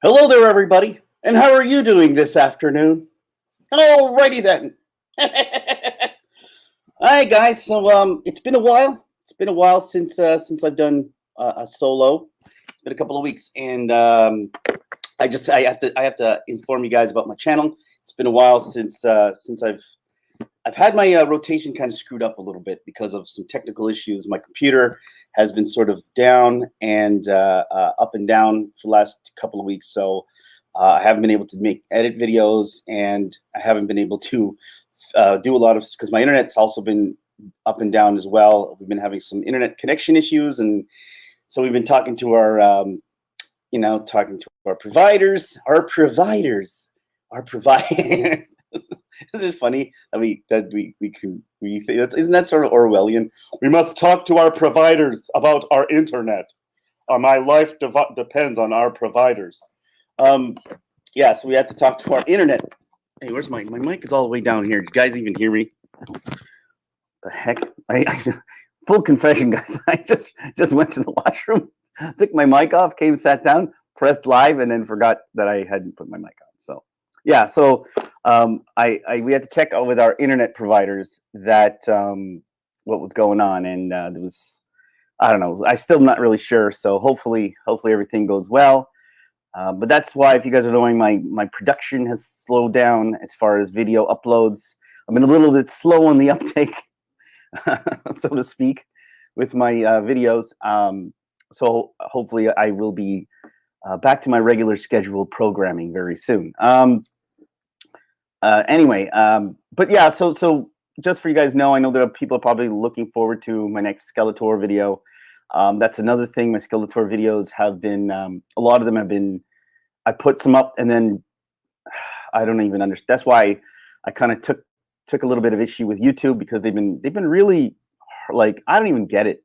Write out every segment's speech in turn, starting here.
Hello there, everybody, and how are you doing this afternoon? Alrighty then. Hi, guys. It's been a while. It's been a while since I've done a solo. It's been a couple of weeks, and I have to inform you guys about my channel. It's been a while since I've had my rotation kind of screwed up a little bit because of some technical issues. My computer has been sort of down and up and down for the last couple of weeks. So I haven't been able to edit videos, and I haven't been able to do a lot of, because my internet's also been up and down as well. We've been having some internet connection issues, and so we've been talking to our providers, our provider. Isn't it funny that isn't that sort of Orwellian? We must talk to our providers about our internet. My life depends on our providers. Yeah, so we have to talk to our internet. Hey, where's my mic? Is all the way down here. Do you guys even hear me? The heck? Full confession, guys. I just went to the washroom, took my mic off, came, sat down, pressed live, and then forgot that I hadn't put my mic on. So yeah, so we had to check out with our internet providers that what was going on, and there was, I don't know, I still not really sure. So hopefully everything goes well. But that's why, if you guys are knowing, my production has slowed down as far as video uploads. I've been a little bit slow on the uptake, so to speak, with my videos. So hopefully I will be back to my regular scheduled programming very soon. Anyway, but yeah, so just for you guys know, I know that people are probably looking forward to my next Skeletor video. That's another thing. My Skeletor videos have been, a lot of them have been, I put some up and then I don't even understand. That's why I kind of took a little bit of issue with YouTube, because they've been really, like, I don't even get it.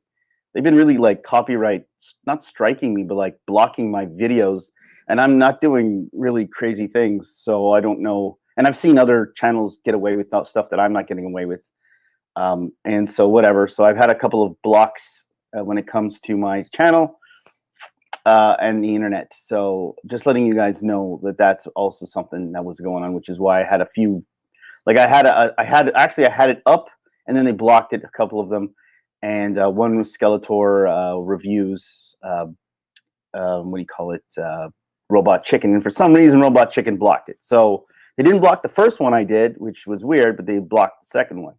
They've been really, like, copyright, not striking me, but like blocking my videos, and I'm not doing really crazy things. So I don't know. And I've seen other channels get away with stuff that I'm not getting away with. And so whatever. So I've had a couple of blocks when it comes to my channel and the internet. So just letting you guys know that that's also something that was going on, which is why I had a few, like I had it up, and then they blocked it, a couple of them. And one was Skeletor reviews, what do you call it? Robot Chicken. And for some reason, Robot Chicken blocked it. So they didn't block the first one I did, which was weird, but they blocked the second one.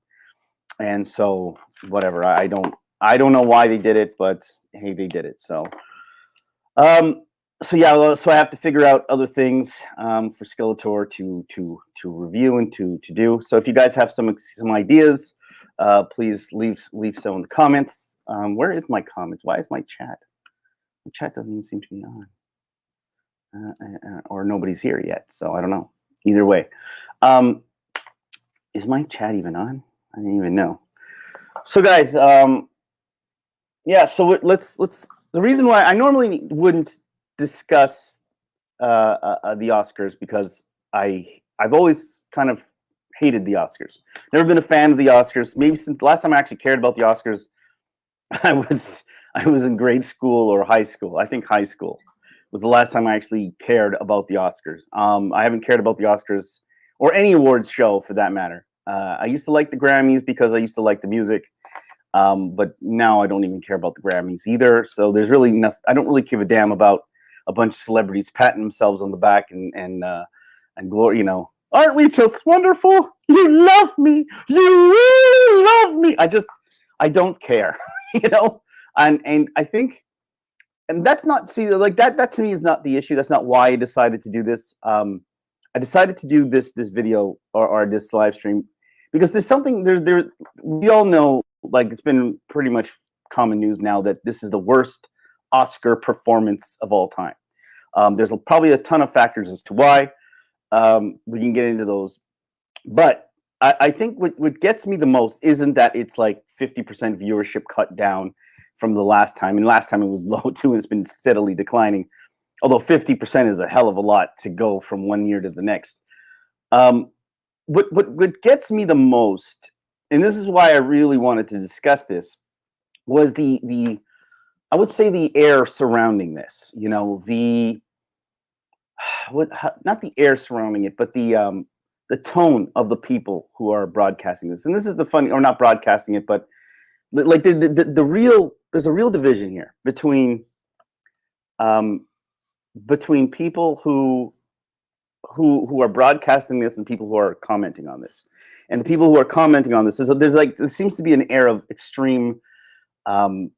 And so whatever, I don't know why they did it, but hey, they did it. So so yeah, so I have to figure out other things for Skeletor to review and to do. So if you guys have some ideas, please leave some in the comments. Where is my comments? Why is my chat? My chat doesn't even seem to be on, or nobody's here yet. So I don't know. Either way, is my chat even on? I didn't even know. So guys, yeah. So let's. The reason why I normally wouldn't discuss the Oscars, because I've always kind of hated the Oscars. Never been a fan of the Oscars. Maybe since the last time I actually cared about the Oscars, I was in grade school or high school. I think high school was the last time I actually cared about the Oscars. I haven't cared about the Oscars or any awards show for that matter. I used to like the Grammys because I used to like the music. But now I don't even care about the Grammys either. So there's really nothing. I don't really give a damn about a bunch of celebrities patting themselves on the back and glory. You know, aren't we just wonderful? You love me. You really love me. I don't care. You know, and I think, and that's not, see, like that to me is not the issue. That's not why I decided to do this. I decided to do this video or this live stream because there's something there. We all know, like, it's been pretty much common news now that this is the worst Oscar performance of all time. There's probably a ton of factors as to why. We can get into those, but I think what gets me the most isn't that it's like 50% viewership cut down from the last time, and last time it was low too, and it's been steadily declining. Although 50% is a hell of a lot to go from one year to the next. What gets me the most, and this is why I really wanted to discuss this, was the I would say the air surrounding this, not the air surrounding it, but the tone of the people who are broadcasting this. And this is the funny, or not broadcasting it, but like the real, there's a real division here um, between people who are broadcasting this and people who are commenting on this. And the people who are commenting on this, there seems to be an air of extreme. I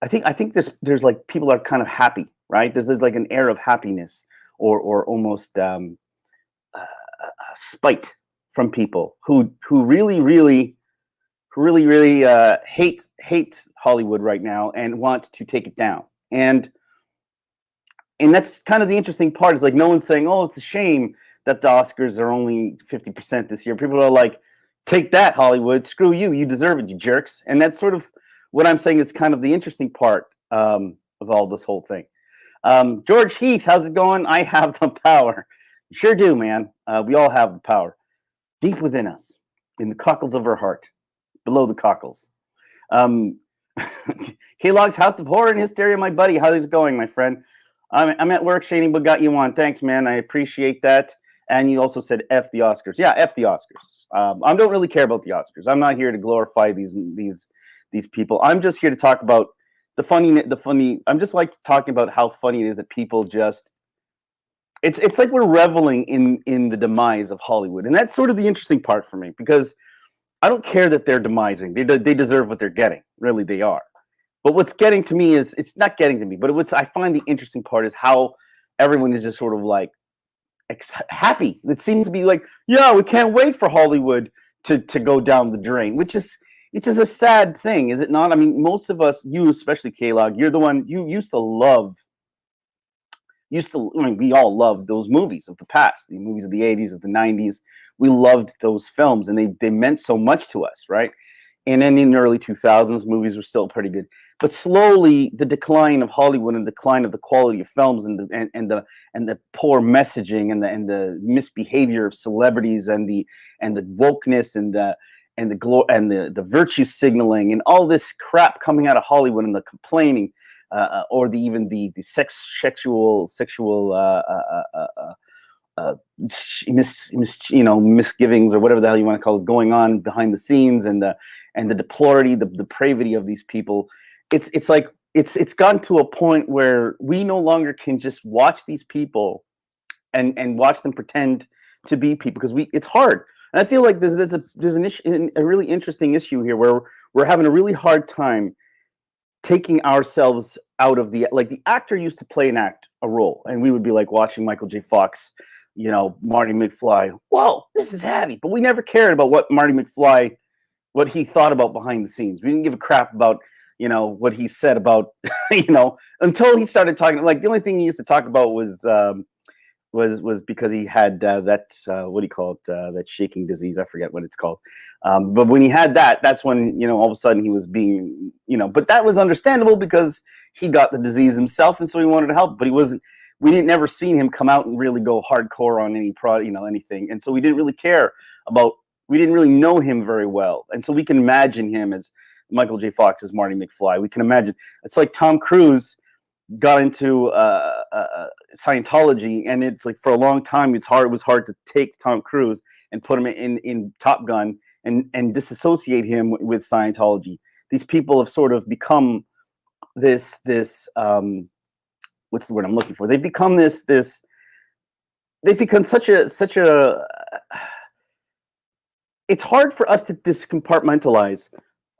think there's like people are kind of happy, right? There's like an air of happiness or almost spite from people who really hate Hollywood right now and want to take it down. And that's kind of the interesting part, is like no one's saying, oh, it's a shame that the Oscars are only 50% this year. People are like, take that, Hollywood, screw you, you deserve it, you jerks. And that's sort of what I'm saying is kind of the interesting part of all this whole thing. George Heath, how's it going? I have the power. You sure do, man. We all have the power deep within us, in the cockles of our heart, below the cockles. K-Log's House of Horror and Hysteria, my buddy. How's it going, my friend? I'm at work, Shane, but got you on. Thanks, man. I appreciate that. And you also said F the Oscars. Yeah, F the Oscars. I don't really care about the Oscars. I'm not here to glorify these people. I'm just here to talk about the funny. I'm just like talking about how funny it is that people just. It's like we're reveling in the demise of Hollywood, and that's sort of the interesting part for me, because I don't care that they're demising. They deserve what they're getting. Really, they are. But what's getting to me is, it's not getting to me, but what's I find the interesting part is how everyone is just sort of like happy. It seems to be like, yeah, we can't wait for Hollywood to go down the drain, which is a sad thing, is it not? I mean, most of us, you especially, K-Log, you're the one, you I mean, we all loved those movies of the past, the movies of the 80s, of the 90s. We loved those films, and they meant so much to us, right? And then in the early 2000s, movies were still pretty good. But slowly, the decline of Hollywood and the decline of the quality of films and the poor messaging and the misbehavior of celebrities and the wokeness and the virtue signaling and all this crap coming out of Hollywood, and the complaining, or the sexual misgivings, or whatever the hell you want to call it, going on behind the scenes, and the depravity of these people. It's like it's gotten to a point where we no longer can just watch these people and watch them pretend to be people, because it's hard. And I feel like there's an issue, a really interesting issue here, where we're having a really hard time taking ourselves out of the actor used to play a role, and we would be like watching Michael J. Fox, Marty McFly. Whoa, this is heavy. But we never cared about what Marty McFly, what he thought about behind the scenes. We didn't give a crap about, what he said about, until he started talking. Like, the only thing he used to talk about was because he had that what do you call it, that shaking disease, I forget what it's called, but when he had that's when all of a sudden he was being, but that was understandable because he got the disease himself, and so he wanted to help, but we didn't never seen him come out and really go hardcore on any anything, and so we didn't really know him very well, and so we can imagine him as Michael J. Fox as Marty McFly. We can imagine it's like Tom Cruise got into Scientology, and it's like for a long time it was hard to take Tom Cruise and put him in Top Gun and disassociate him with Scientology. These people have sort of become this what's the word I'm looking for? They've become they've become such a it's hard for us to discompartmentalize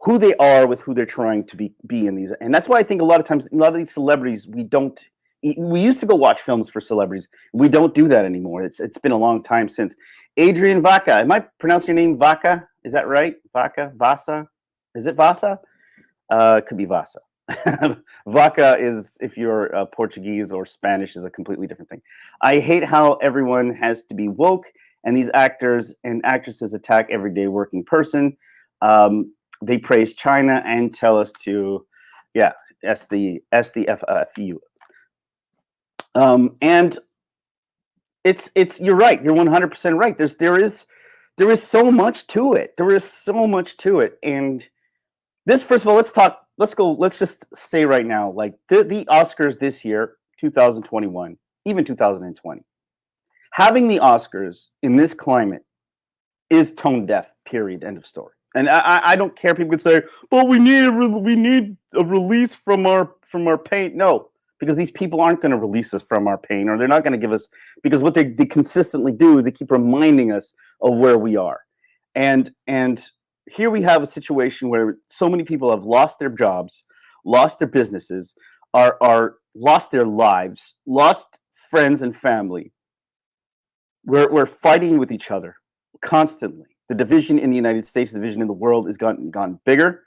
who they are with who they're trying to be in these. And that's why I think a lot of times, a lot of these celebrities, we used to go watch films for celebrities. We don't do that anymore. It's been a long time since. Adrian Vaca, am I pronouncing your name Vaca? Is that right? Vasa? Is it Vasa? It could be Vasa. Vaca is, if you're Portuguese or Spanish, is a completely different thing. I hate how everyone has to be woke, and these actors and actresses attack everyday working person. They praise China and tell us to, S the FU. And you're right. You're 100% right. There is so much to it. There is so much to it. And this, first of all, let's talk Let's just say right now, like the Oscars this year, 2021, even 2020, having the Oscars in this climate is tone deaf. Period. End of story. And I don't care. People could say, "But we need a release from our pain." No, because these people aren't going to release us from our pain, or they're not going to give us, because what they consistently do is they keep reminding us of where we are, and here we have a situation where so many people have lost their jobs, lost their businesses, are lost their lives, lost friends and family. We're fighting with each other constantly. The division in the United States, the division in the world, has gone bigger.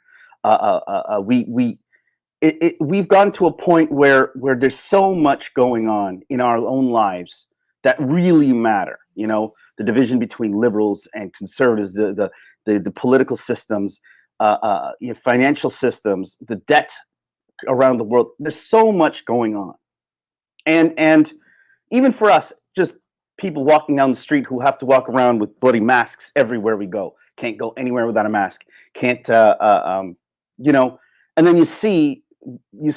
We've gotten to a point where there's so much going on in our own lives that really matter. You know, the division between liberals and conservatives, the political systems, financial systems, the debt around the world. There's so much going on, and even for us, just people walking down the street who have to walk around with bloody masks everywhere we go. Can't go anywhere without a mask. Can't, you know. And then you see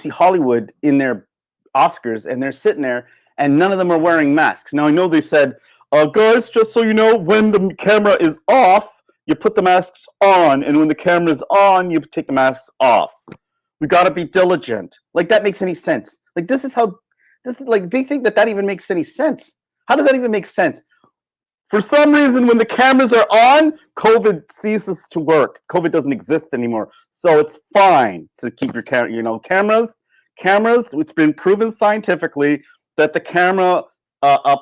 Hollywood in their Oscars, and they're sitting there, and none of them are wearing masks. Now I know they said, guys, just so you know, when the camera is off, you put the masks on, and when the camera is on, you take the masks off. We got to be diligent. Like, that makes any sense? Like, this is like, they think that even makes any sense. How does that even make sense? For some reason, when the cameras are on, COVID ceases to work. COVID doesn't exist anymore. So it's fine to keep your camera, cameras, it's been proven scientifically that the camera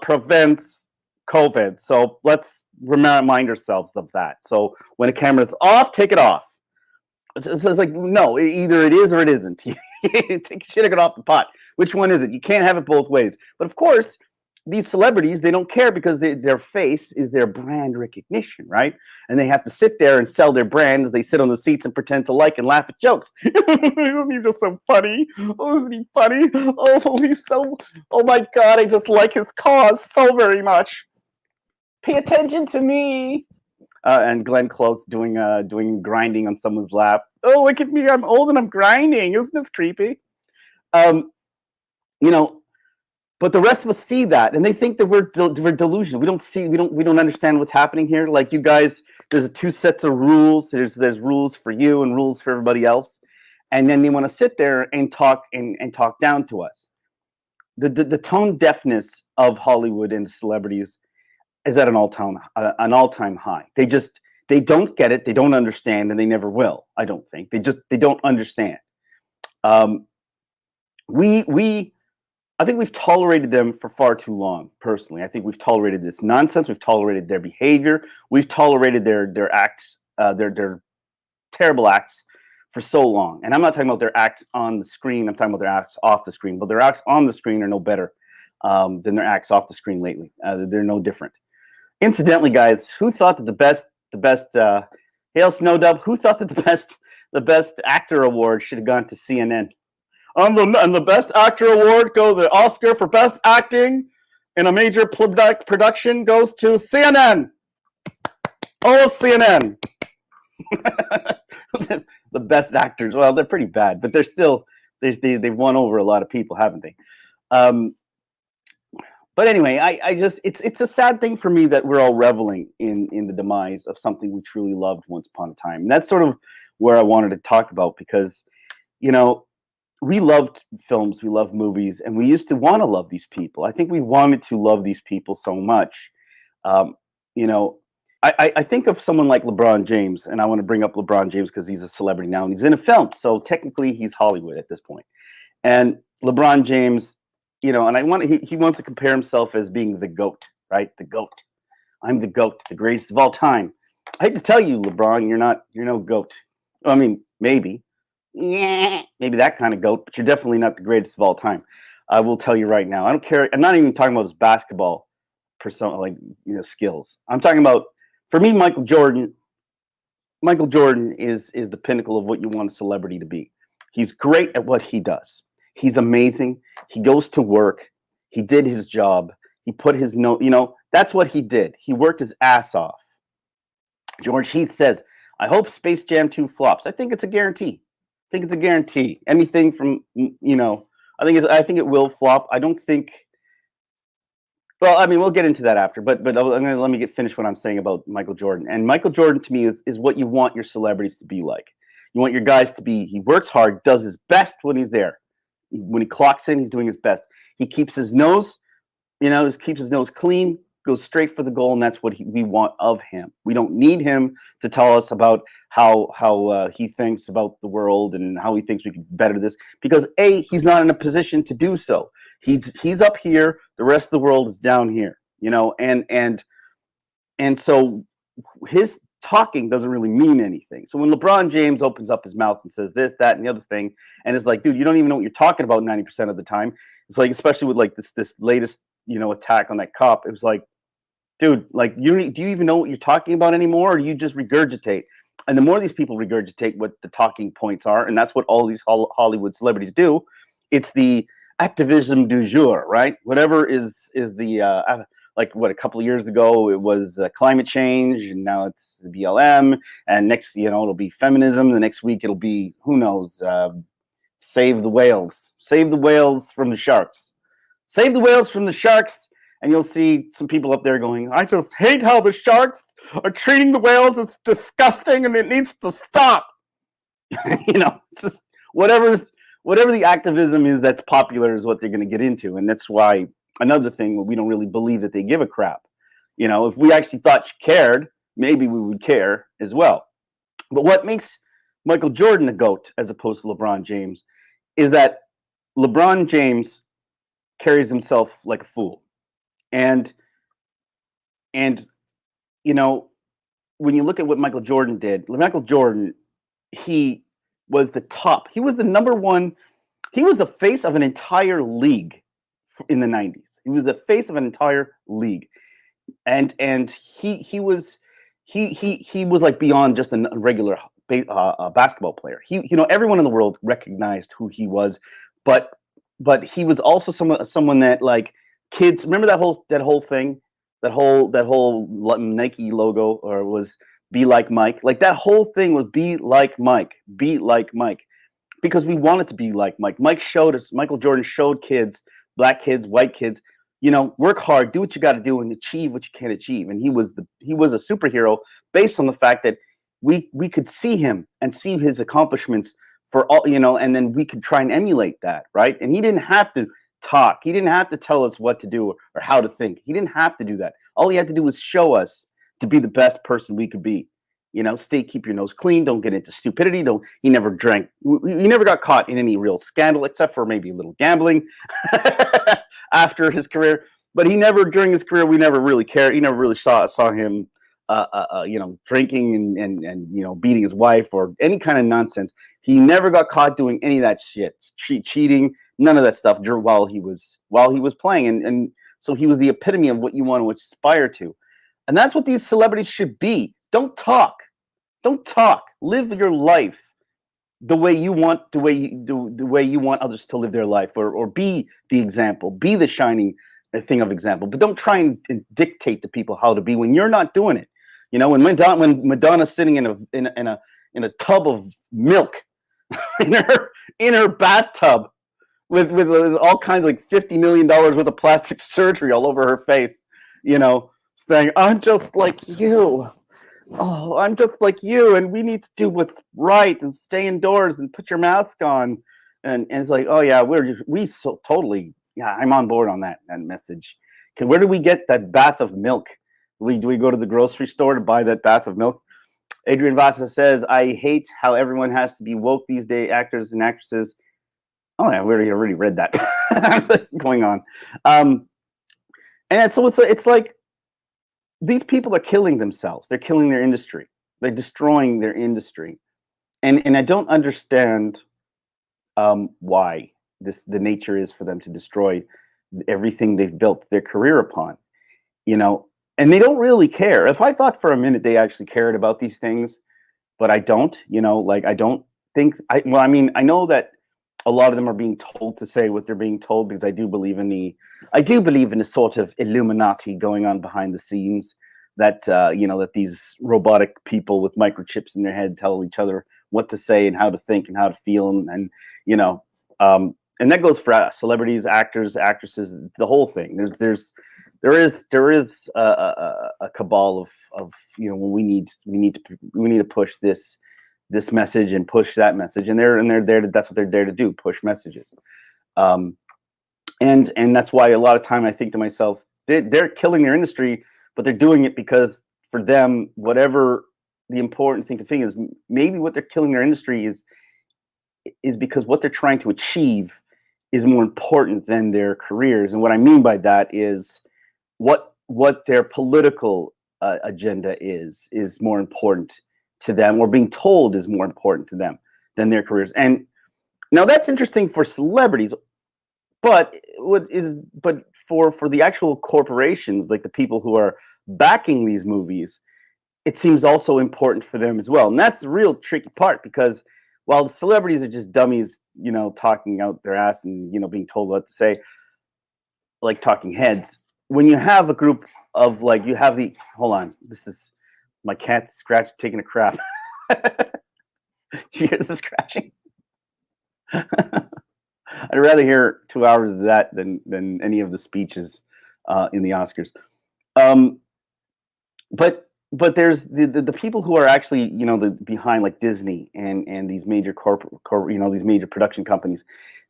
prevents COVID. So let's remind ourselves of that. So when a camera is off, take it off. It's like, no, either it is or it isn't. Take shit, get off the pot. Which one is it? You can't have it both ways. But of course, these celebrities, they don't care, because their face is their brand recognition, right? And they have to sit there and sell their brand as they sit on the seats and pretend to like and laugh at jokes. He's just so funny. Oh, isn't he funny? Oh, oh my God, I just like his cause so very much. Pay attention to me. And Glenn Close doing grinding on someone's lap. Oh, look at me, I'm old and I'm grinding. Isn't this creepy? But the rest of us see that, and they think that we're delusional. We don't understand what's happening here. Like, you guys, there's two sets of rules. There's rules for you and rules for everybody else, and then they want to sit there and talk down to us. The tone deafness of Hollywood and celebrities is at an all-time high. They don't get it. They don't understand, and they never will. I don't think they don't understand. I think we've tolerated them for far too long, personally. I think we've tolerated this nonsense. We've tolerated their behavior. We've tolerated their acts, their terrible acts for so long. And I'm not talking about their acts on the screen. I'm talking about their acts off the screen. But their acts on the screen are no better than their acts off the screen lately. They're no different. Incidentally, guys, who thought that the best Hail Snowdub, who thought that the best actor award should have gone to CNN? And the Best Actor Award the Oscar for Best Acting in a major production goes to CNN. Oh, CNN. The best actors. Well, they're pretty bad, but they're still, they've won over a lot of people, haven't they? But anyway, it's a sad thing for me that we're all reveling in the demise of something we truly loved once upon a time. And that's sort of where I wanted to talk about, because, we loved films, we loved movies, and we used to want to love these people. I think we wanted to love these people so much. I think of someone like LeBron James, and I want to bring up LeBron James because he's a celebrity now, and he's in a film, so technically he's Hollywood at this point. And LeBron James, and he wants to compare himself as being the GOAT, right? The GOAT. I'm the GOAT, the greatest of all time. I hate to tell you, LeBron, you're no GOAT. I mean, maybe that kind of GOAT, but you're definitely not the greatest of all time. I will tell you right now. I don't care. I'm not even talking about his basketball persona, skills. I'm talking about, for me, Michael Jordan. Michael Jordan is the pinnacle of what you want a celebrity to be. He's great at what he does. He's amazing. He goes to work. He did his job. He put his that's what he did. He worked his ass off. George Heath says, I hope Space Jam 2 flops. I think it's a guarantee. think it's a guarantee. Anything from I think it will flop. I don't think. Well, I mean, we'll get into that after, but let me get finished what I'm saying about Michael Jordan. And Michael Jordan to me is what you want your celebrities to be like. You want your guys to be. He works hard, does his best when he's there. When he clocks in, he's doing his best. He keeps his nose, keeps his nose clean, goes straight for the goal, and that's what we want of him. We don't need him to tell us about how he thinks about the world and how he thinks we can better this, because he's not in a position to do so. He's up here, the rest of the world is down here, and so his talking doesn't really mean anything. So when LeBron James opens up his mouth and says this, that, and the other thing, and it's like, dude, you don't even know what you're talking about 90% of the time. It's like, especially with like this latest attack on that cop. It was like, dude, like, do you even know what you're talking about anymore, or do you just regurgitate? And the more these people regurgitate what the talking points are, and that's what all these Hollywood celebrities do, it's the activism du jour, right? Whatever is the like what, a couple of years ago it was climate change, and now it's the BLM, and next it'll be feminism. The next week it'll be, who knows, save the whales from the sharks, save the whales from the sharks. And you'll see some people up there going, I just hate how the sharks are treating the whales. It's disgusting and it needs to stop. It's just whatever the activism is that's popular is what they're going to get into. And that's why another thing, we don't really believe that they give a crap. If we actually thought you cared, maybe we would care as well. But what makes Michael Jordan the GOAT as opposed to LeBron James is that LeBron James carries himself like a fool. And when you look at what Michael Jordan did, Michael Jordan, he was the top. He was the number one. He was the face of an entire league in the 90s. He was the face of an entire league. And he was like beyond just a regular basketball player. Everyone in the world recognized who he was, but he was also someone that, like, kids remember that whole thing, that whole Nike logo, or was be like Mike. Like, that whole thing was be like Mike, because we wanted to be like Mike. Michael Jordan showed kids, black kids, white kids, work hard, do what you got to do, and achieve what you can achieve. And he was a superhero based on the fact that we could see him and see his accomplishments for all, and then we could try and emulate that, right? And he didn't have to talk. He didn't have to tell us what to do or how to think. He didn't have to do that. All he had to do was show us to be the best person we could be. Keep your nose clean. Don't get into stupidity. He never drank. He never got caught in any real scandal, except for maybe a little gambling after his career. But during his career, we never really cared. He never really saw him, drinking and beating his wife or any kind of nonsense. He never got caught doing any of that shit, cheating, none of that stuff while he was playing. And so he was the epitome of what you want to aspire to. And that's what these celebrities should be. Don't talk. Live your life the way you want, the way you want others to live their life, or be the example, be the shining thing of example. But don't try and dictate to people how to be when you're not doing it. When Madonna's sitting in a tub of milk in her bathtub with all kinds of, like, $50 million worth of plastic surgery all over her face, saying, I'm just like you. Oh, I'm just like you, and we need to do what's right and stay indoors and put your mask on. And it's like, oh yeah, we so totally, yeah, I'm on board on that message. Where do we get that bath of milk? Do we go to the grocery store to buy that bath of milk? Adrian Vasa says, I hate how everyone has to be woke these days, actors and actresses. Oh yeah, we already read that. Going on. And so it's like, these people are killing themselves. They're killing their industry. They're destroying their industry. And I don't understand why the nature is for them to destroy everything they've built their career upon. And they don't really care. If I thought for a minute they actually cared about these things, but I don't, I don't think, I know that a lot of them are being told to say what they're being told, because I do believe in the sort of Illuminati going on behind the scenes. that that these robotic people with microchips in their head tell each other what to say and how to think and how to feel, and and that goes for celebrities, actors, actresses, the whole thing. There is a cabal of when we need to push this message and push that message, and they're there to, that's what they're there to do, push messages. And that's why a lot of time I think to myself, they're killing their industry, but they're doing it because for them, whatever the important thing to think is, maybe what they're killing their industry is because what they're trying to achieve is more important than their careers. And what I mean by that is what their political agenda is more important to them, or being told is more important to them than their careers. And now that's interesting for celebrities, but for the actual corporations, like the people who are backing these movies, it seems also important for them as well. And that's the real tricky part, because while the celebrities are just dummies, talking out their ass and, being told what to say, like talking heads, when you have a group of, like, you have hold on, this is my cat's taking a crap. You hear this scratching? I'd rather hear 2 hours of that than any of the speeches in the Oscars. But there's the people who are actually behind, like Disney and these major these major production companies.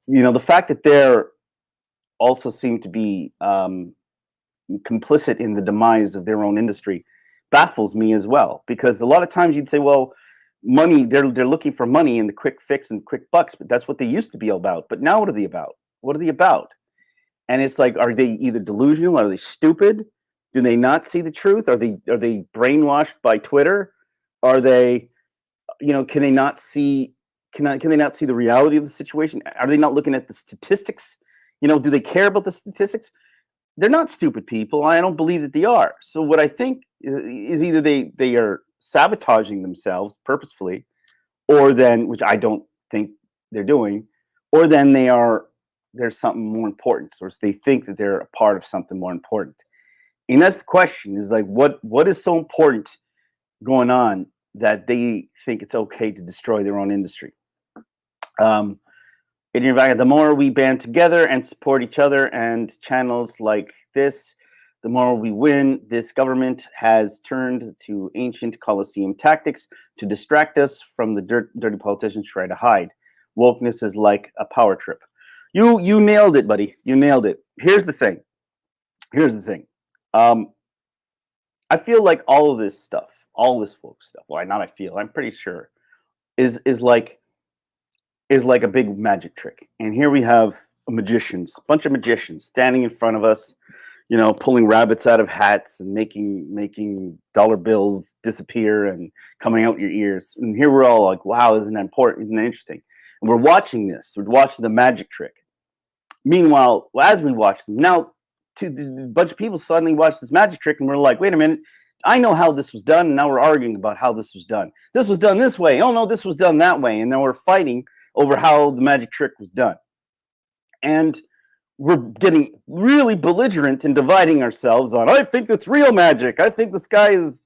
The fact that they're also seem to be complicit in the demise of their own industry baffles me as well, because a lot of times you'd say, well, money, they're looking for money and the quick fix and quick bucks, but that's what they used to be about. But now what are they about? What are they about? And it's like, are they either delusional? Are they stupid? Do they not see the truth? Are they brainwashed by Twitter? Are they, can they not see the reality of the situation? Are they not looking at the statistics? Do they care about the statistics? They're not stupid people. I don't believe that they are. So what I think is either they are sabotaging themselves purposefully, or then, which I don't think they're doing, or then there's something more important, or they think that they're a part of something more important. And that's the question, is like, what is so important going on that they think it's okay to destroy their own industry? The more we band together and support each other and channels like this, the more we win. This government has turned to ancient Colosseum tactics to distract us from the dirty politicians try to hide. Wokeness is like a power trip. You nailed it, buddy. You nailed it. Here's the thing. I feel like all of this stuff, all this woke stuff, I'm pretty sure, is like a big magic trick. And here we have a bunch of magicians standing in front of us, pulling rabbits out of hats and making dollar bills disappear and coming out your ears. And here we're all like, wow, isn't that important? Isn't that interesting? And we're watching the magic trick. Meanwhile, as we watch them, now a bunch of people suddenly watch this magic trick and we're like, wait a minute, I know how this was done. And now we're arguing about how this was done. This was done this way. Oh no, this was done that way. And now we're fighting over how the magic trick was done. And we're getting really belligerent and dividing ourselves on, I think that's real magic. I think this guy is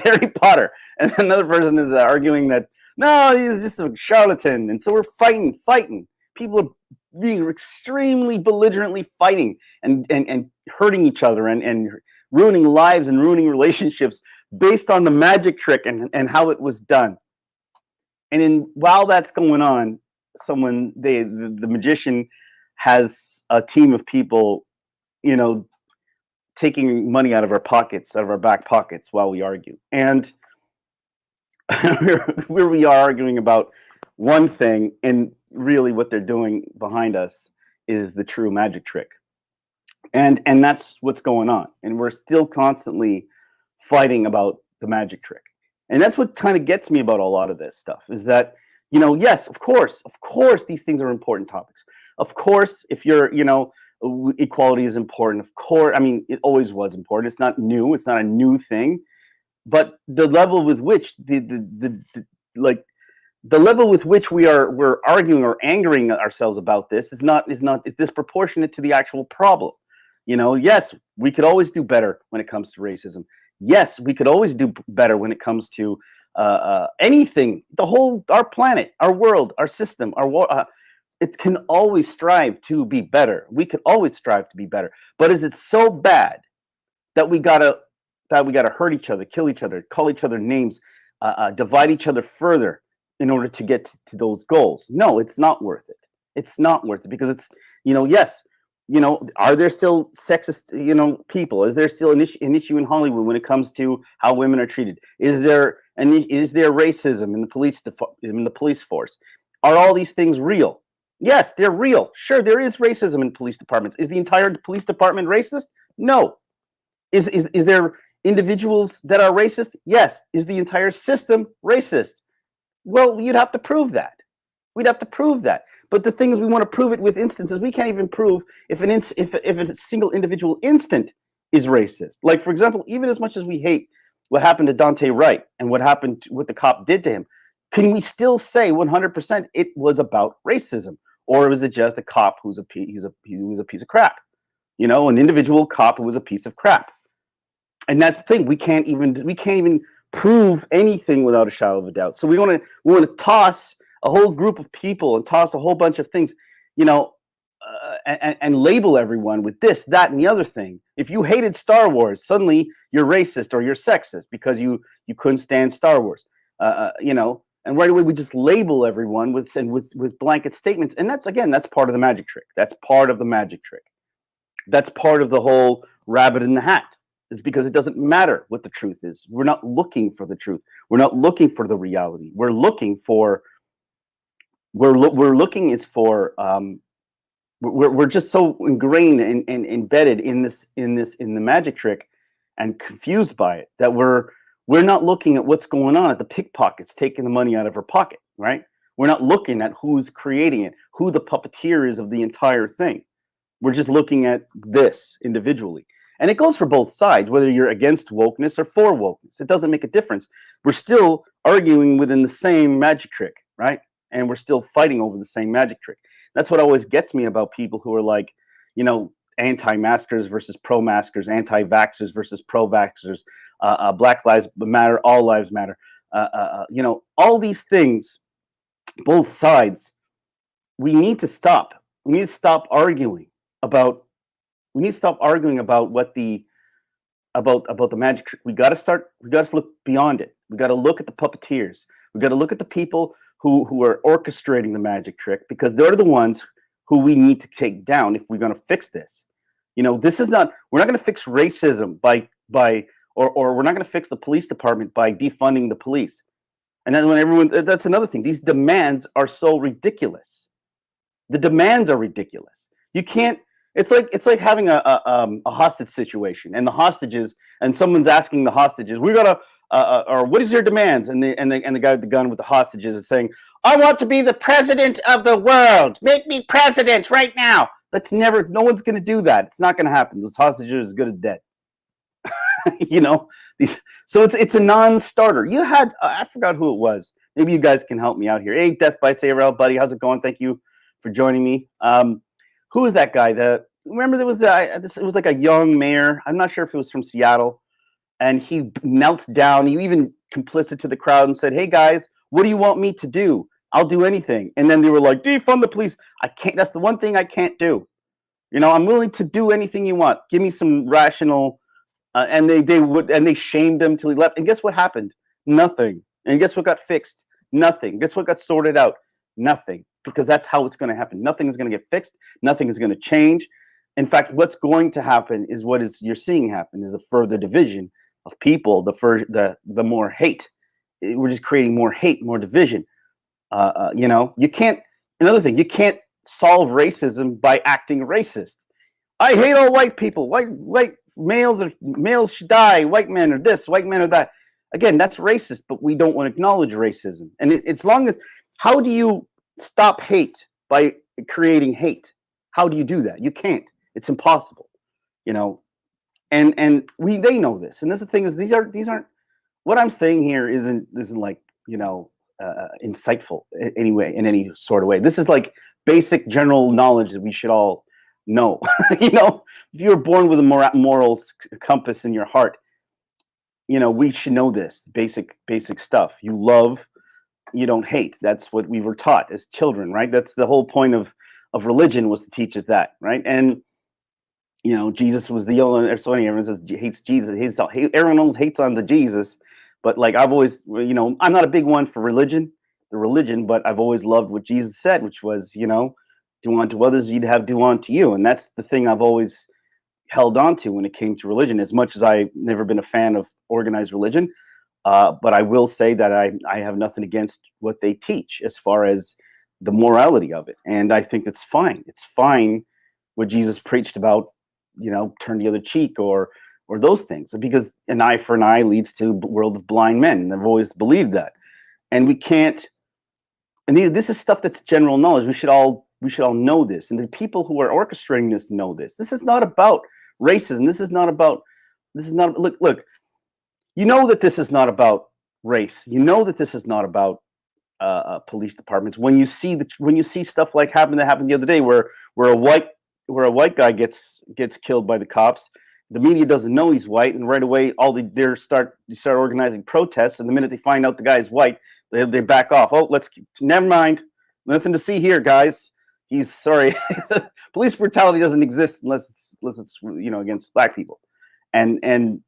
Harry Potter. And another person is arguing that, no, he's just a charlatan. And so we're fighting. People are being extremely belligerently fighting and hurting each other and ruining lives and ruining relationships based on the magic trick and how it was done. And while that's going on, the magician has a team of people, taking money out of our back pockets while we argue. And where we are arguing about one thing, and really what they're doing behind us is the true magic trick. And that's what's going on. And we're still constantly fighting about the magic trick. And that's what kind of gets me about a lot of this stuff, is that, yes, of course, these things are important topics. Of course, if you're, equality is important. Of course, I mean, it always was important. It's not new. It's not a new thing. But the level with which the level with which we're arguing or angering ourselves about this is disproportionate to the actual problem. Yes, we could always do better when it comes to racism. Yes, we could always do better when it comes to anything, our planet, our world, our system, it can always strive to be better. We could always strive to be better. But is it so bad that we gotta hurt each other, kill each other, call each other names, divide each other further in order to get to those goals? No, it's not worth it. It's not worth it because it's yes, are there still sexist people? Is there still an issue in Hollywood when it comes to how women are treated? Is there racism in the police force? Are all these things real? Yes, they're real. Sure, there is racism in police departments. Is the entire police department racist? No. Is there individuals that are racist? Yes. Is the entire system racist? Well, you'd have to prove that. We'd have to prove that. But the thing is, we want to prove it with instances. We can't even prove if a single individual instant is racist. Like, for example, even as much as we hate what happened to Dante Wright and what the cop did to him, can we still say 100% it was about racism? Or was it just a cop who was a piece of crap? An individual cop who was a piece of crap. And that's the thing. We can't even prove anything without a shadow of a doubt. So we want to toss a whole group of people and toss a whole bunch of things, and label everyone with this, that, and the other thing. If you hated Star Wars, suddenly you're racist or you're sexist because you couldn't stand Star Wars. And right away we just label everyone with blanket statements. And that's part of the magic trick. That's part of the magic trick. That's part of the whole rabbit in the hat. Is because it doesn't matter what the truth is. We're not looking for the truth. We're not looking for the reality. We're looking for. We're just so ingrained and embedded in the magic trick, and confused by it that we're not looking at what's going on at the pickpockets taking the money out of her pocket. Right? We're not looking at who's creating it, who the puppeteer is of the entire thing. We're just looking at this individually. And it goes for both sides, whether you're against wokeness or for wokeness. It doesn't make a difference. We're still arguing within the same magic trick, right? And we're still fighting over the same magic trick. That's what always gets me about people who are like, anti-maskers versus pro-maskers, anti-vaxxers versus pro-vaxxers, Black Lives Matter, all lives matter. All these things, both sides, we need to stop. We need to stop arguing about. We need to stop arguing about about the magic trick. We got to look beyond it. We got to look at the puppeteers. We got to look at the people who are orchestrating the magic trick, because they're the ones who we need to take down if we're going to fix this. This is not. We're not going to fix racism or we're not going to fix the police department by defunding the police. And then that's another thing. These demands are so ridiculous. The demands are ridiculous. You can't. It's like having a hostage situation, and the hostages, and someone's asking the hostages, "We gotta, or what is your demands?" And the guy with the gun with the hostages is saying, "I want to be the president of the world. Make me president right now." No one's gonna do that. It's not gonna happen. Those hostages are as good as dead. So it's a non-starter. You had I forgot who it was. Maybe you guys can help me out here. Hey, Death by Sayarel, buddy, how's it going? Thank you for joining me. Who was that guy? Remember there was it was like a young mayor. I'm not sure if it was from Seattle, and he knelt down. He even complicit to the crowd and said, "Hey guys, what do you want me to do? I'll do anything." And then they were like, "Defund the police." I can't. That's the one thing I can't do. I'm willing to do anything you want. Give me some rational. And they shamed him till he left. And guess what happened? Nothing. And guess what got fixed? Nothing. Guess what got sorted out? Nothing. Because that's how it's going to happen. Nothing is going to get fixed. Nothing is going to change. In fact, what's going to happen is you're seeing happen is the further division of people, the more hate. We're just creating more hate, more division. You can't. Another thing, you can't solve racism by acting racist. I hate all white people. White males should die. White men are this. White men are that. Again, that's racist. But we don't want to acknowledge racism. And it's long as how do you stop hate by creating hate? How do you do that? You can't. It's impossible. And they know this. And this is the thing is these aren't what I'm saying here isn't like insightful anyway in any sort of way. This is like basic general knowledge that we should all know. if you were born with a moral compass in your heart, we should know this basic stuff. You love, you don't hate. That's what we were taught as children, right? That's the whole point of religion, was to teach us that, right? And Jesus was the only. Everyone says hates Jesus. Everyone else hates on the Jesus, but like I've always, I'm not a big one for religion, but I've always loved what Jesus said, which was, do unto others you'd have do unto you, and that's the thing I've always held on to when it came to religion. As much as I've never been a fan of organized religion, but I will say that I have nothing against what they teach as far as the morality of it, and I think it's fine. It's fine what Jesus preached about, turn the other cheek or those things, because an eye for an eye leads to a world of blind men. And I've always believed that, and we can't. And this is stuff that's general knowledge. We should all know this, and the people who are orchestrating this know this. This is not about racism. This is not. Look. You know that this is not about race. You know that this is not about police departments. When you see stuff like happened the other day, where a white guy gets killed by the cops, the media doesn't know he's white, and right away they start organizing protests. And the minute they find out the guy is white, they back off. Oh, never mind, nothing to see here, guys. He's sorry. Police brutality doesn't exist unless it's against black people, and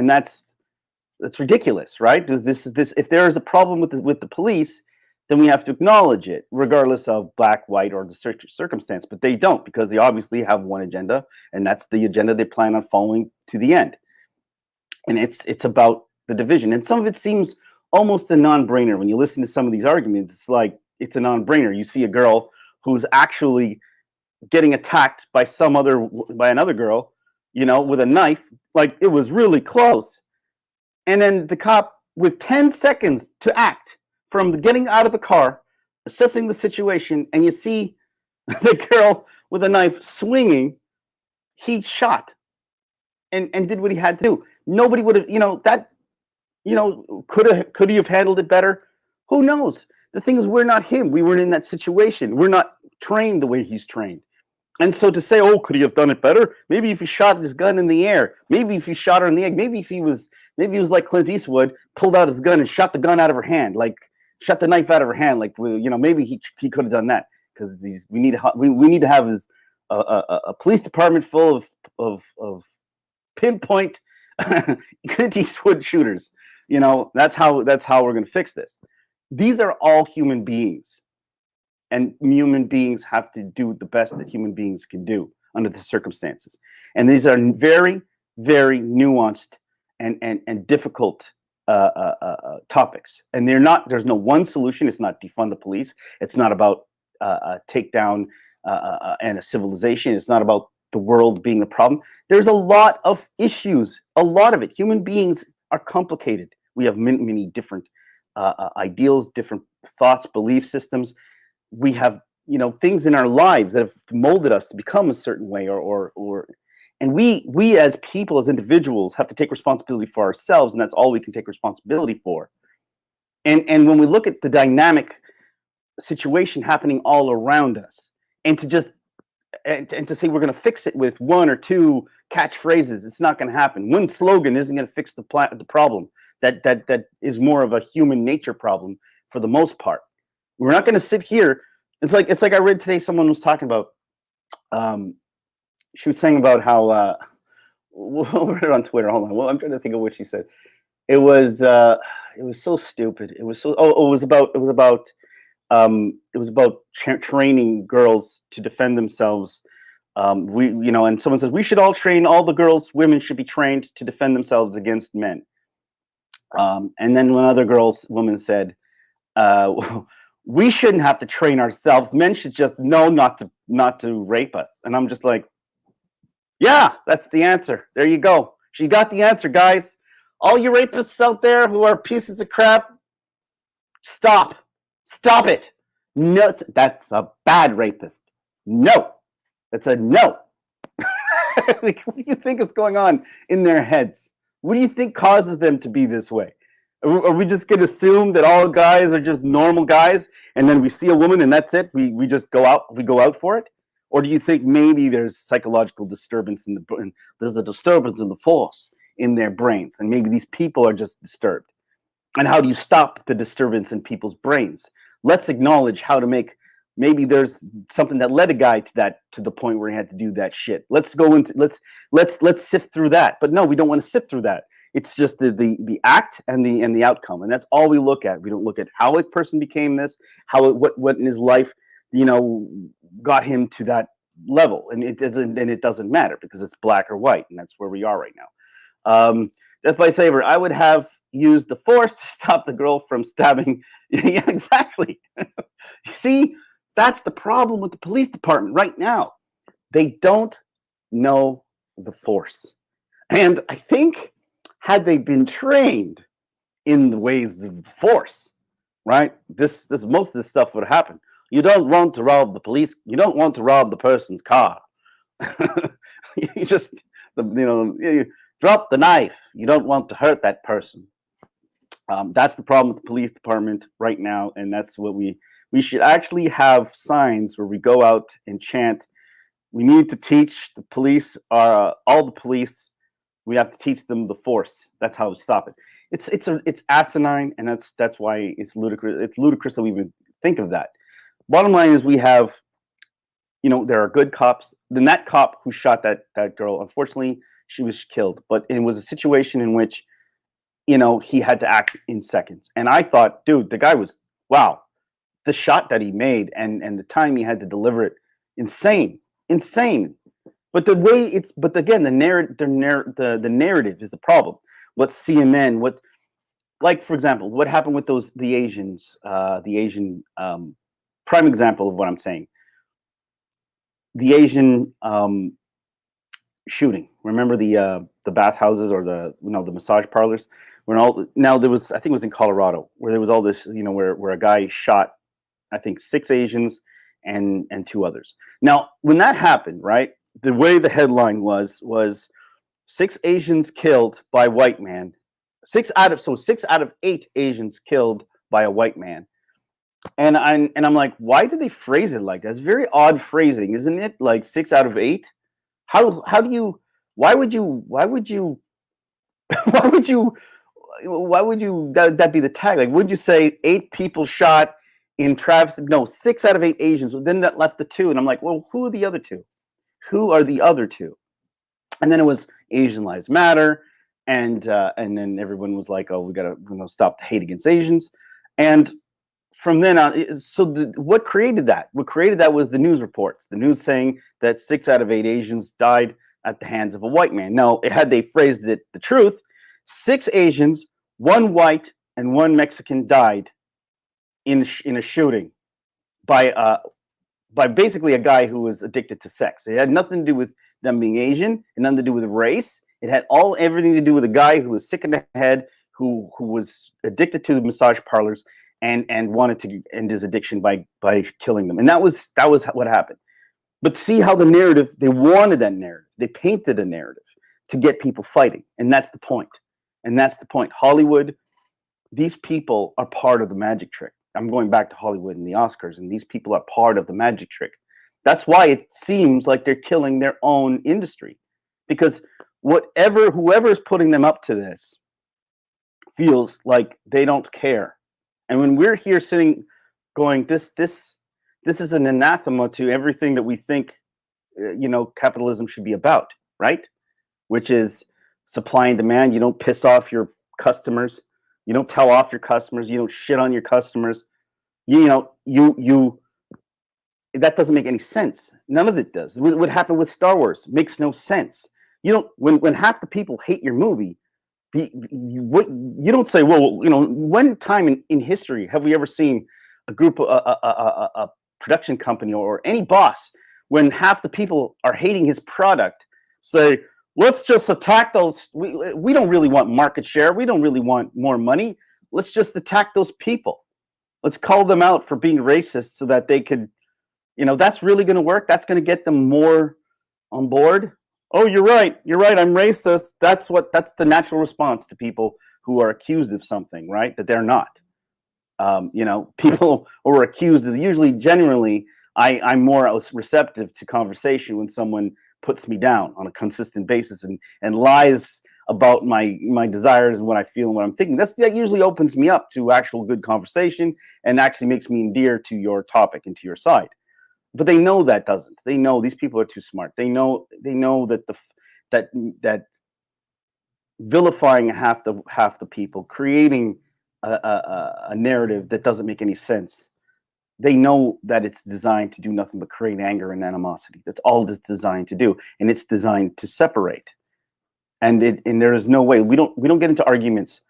that's ridiculous, right? If there is a problem with the police, then we have to acknowledge it, regardless of black, white, or the circumstance. But they don't, because they obviously have one agenda, and that's the agenda they plan on following to the end. And it's about the division. And some of it seems almost a non-brainer. When you listen to some of these arguments, it's like it's a non-brainer. You see a girl who's actually getting attacked by another girl, with a knife, like it was really close. And then the cop, with 10 seconds to act, from getting out of the car, assessing the situation, and you see the girl with a knife swinging, he shot and did what he had to do. Nobody would have, could he have handled it better? Who knows? The thing is, we're not him. We weren't in that situation. We're not trained the way he's trained. And so to say, oh, could he have done it better? Maybe if he shot his gun in the air. Maybe if he shot her in the egg. Maybe he was like Clint Eastwood, pulled out his gun and shot the gun out of her hand, like shot the knife out of her hand. Like, maybe he could have done that, because we need to have a police department full of pinpoint Clint Eastwood shooters. That's how we're going to fix this. These are all human beings. And human beings have to do the best that human beings can do under the circumstances. And these are very, very nuanced and difficult topics. And there's no one solution. It's not defund the police. It's not about take down and a civilization. It's not about the world being the problem. There's a lot of issues, a lot of it. Human beings are complicated. We have many different ideals, different thoughts, belief systems. We have, things in our lives that have molded us to become a certain way, and we as people, as individuals, have to take responsibility for ourselves, and that's all we can take responsibility for. And when we look at the dynamic situation happening all around us, and to say we're going to fix it with one or two catchphrases, it's not going to happen. One slogan isn't going to fix the problem. That is more of a human nature problem for the most part. We're not going to sit here. It's like I read today. Someone was talking about. She was saying about how. We'll read it on Twitter. Hold on. Well, I'm trying to think of what she said. It was so stupid. It was so. Oh, it was about training girls to defend themselves. And someone says we should all train all the girls. Women should be trained to defend themselves against men. And then one other woman said, we shouldn't have to train ourselves. Men should just know not to rape us. And I'm just like, yeah, that's the answer. There you go. She got the answer, guys. All you rapists out there who are pieces of crap, stop it. No, that's a bad rapist. No, that's a no. Like, what do you think is going on in their heads? What do you think causes them to be this way? Are we just going to assume that all guys are just normal guys, and then we see a woman and that's it? We just go out for it? Or do you think maybe there's psychological disturbance in the brain? There's a disturbance in the force in their brains, and maybe these people are just disturbed. And how do you stop the disturbance in people's brains? Let's acknowledge how to make, maybe there's something that led a guy to the point where he had to do that shit. Let's go into let's sift through that. But no, we don't want to sift through that. It's just the act and the outcome, and that's all we look at. We don't look at how a person became this, what in his life, got him to that level, and it doesn't matter because it's black or white, and that's where we are right now. Death by Saber, I would have used the force to stop the girl from stabbing. Yeah, exactly. See, that's the problem with the police department right now. They don't know the force. And I think had they been trained in the ways of the force, right, this most of this stuff would happen. You don't want to rob the police. You don't want to rob the person's car. You just, you drop the knife. You don't want to hurt that person. That's the problem with the police department right now, and that's what we should actually have signs where we go out and chant. We need to teach the police, all the police. We have to teach them the force. That's how to stop it. It's asinine, and that's why it's ludicrous. It's ludicrous that we even think of that. Bottom line is we have, there are good cops. Then that cop who shot that girl, unfortunately, she was killed. But it was a situation in which, he had to act in seconds. And I thought, dude, the guy was, wow, the shot that he made and the time he had to deliver it, insane. But the way but again, the narrative is the problem. What CNN, like, for example, what happened with the Asians, prime example of what I'm saying. The Asian shooting. Remember the bathhouses or the massage parlors? There was, I think it was in Colorado, where there was all this, where a guy shot, I think, 6 Asians and 2 others. Now, when that happened, right, the way the headline was 6 Asians killed by white man. 6 out of 8 Asians killed by a white man. And I'm like, why did they phrase it like that? It's very odd phrasing, isn't it? Like 6 out of 8. Why would you that be the tag? Like, wouldn't you say 8 people shot in traffic? No, 6 out of 8 Asians. Then that left the 2, and I'm like, well, who are the other 2? Who are the other 2? And then it was Asian Lives Matter, and then everyone was like, oh, we gotta stop the hate against Asians. And from then on, so what created that? What created that was the news reports. The news saying that 6 out of 8 Asians died at the hands of a white man. Now, had they phrased it the truth, 6 Asians, 1 white, and 1 Mexican died in a shooting by basically a guy who was addicted to sex. It had nothing to do with them being Asian, and nothing to do with race. It had everything to do with a guy who was sick in the head, who was addicted to massage parlors, and wanted to end his addiction by killing them. And that was what happened. But see how the narrative, they wanted that narrative. They painted a narrative to get people fighting. And that's the point. Hollywood, these people are part of the magic trick. I'm going back to Hollywood and the Oscars, and these people are part of the magic trick. That's why it seems like they're killing their own industry, because whoever is putting them up to this feels like they don't care. And when we're here sitting going, this is an anathema to everything that we think, capitalism should be about, right? Which is supply and demand. You don't piss off your customers. You don't tell off your customers. You don't shit on your customers. That doesn't make any sense. None of it does. What happened with Star Wars makes no sense. When half the people hate your movie, you don't say, well, when time in history have we ever seen a group, a production company or any boss, when half the people are hating his product, say, let's just attack those. We don't really want market share. We don't really want more money. Let's just attack those people. Let's call them out for being racist so that they could, that's really going to work. That's going to get them more on board. Oh, you're right. I'm racist. That's the natural response to people who are accused of something, right? That they're not. People who are accused is usually genuinely, I'm more receptive to conversation when someone puts me down on a consistent basis and lies about my desires and what I feel and what I'm thinking. That usually opens me up to actual good conversation and actually makes me endear to your topic and to your side. But they know that doesn't. They know these people are too smart. They know that that vilifying half the people, creating a narrative that doesn't make any sense. They know that it's designed to do nothing but create anger and animosity. That's all it's designed to do, and it's designed to separate. And there is no way we don't get into arguments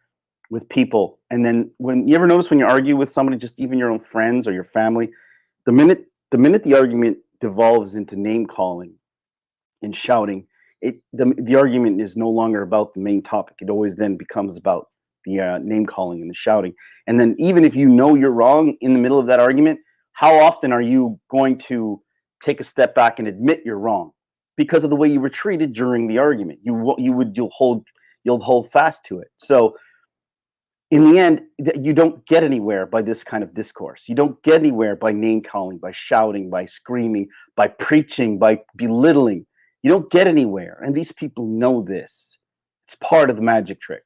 with people, and then when you ever notice when you argue with somebody, just even your own friends or your family, the minute the argument devolves into name calling and shouting, the argument is no longer about the main topic. It always then becomes about the name calling and the shouting. And then even if you know you're wrong in the middle of that argument, how often are you going to take a step back and admit you're wrong because of the way you were treated during the argument? You'll hold fast to it. So in the end, you don't get anywhere by this kind of discourse. You don't get anywhere by name calling, by shouting, by screaming, by preaching, by belittling. You don't get anywhere. And these people know this. It's part of the magic trick.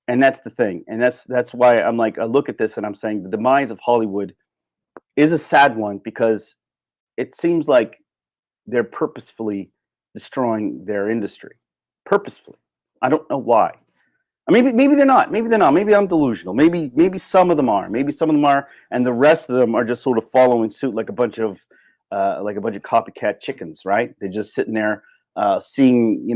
And that's the thing. And that's why I'm like, I look at this and I'm saying the demise of Hollywood is a sad one, because it seems like they're purposefully destroying their industry. Purposefully. I don't know why. Maybe they're not. Maybe they're not. Maybe I'm delusional. Maybe some of them are. Maybe some of them are, and the rest of them are just sort of following suit like a bunch of copycat chickens, right? They're just sitting there, seeing,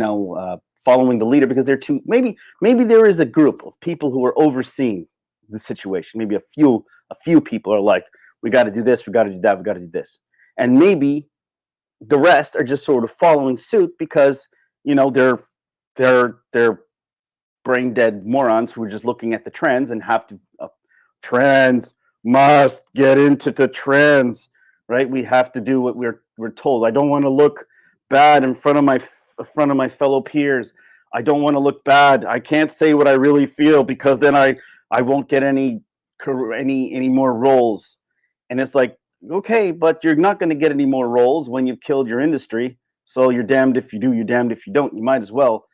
following the leader because they're too. Maybe there is a group of people who are overseeing the situation. Maybe a few people are like, we got to do this, we got to do that, we got to do this, and maybe the rest are just sort of following suit because they're brain dead morons who are just looking at the trends and have to trends must get into the trends, right? We have to do what we're told. I don't want to look bad in front of my fellow peers. I don't want to look bad. I can't say what I really feel because then I won't get any more roles. And it's like, okay, but you're not going to get any more roles when you've killed your industry. So you're damned if you do, you're damned if you don't. You might as well,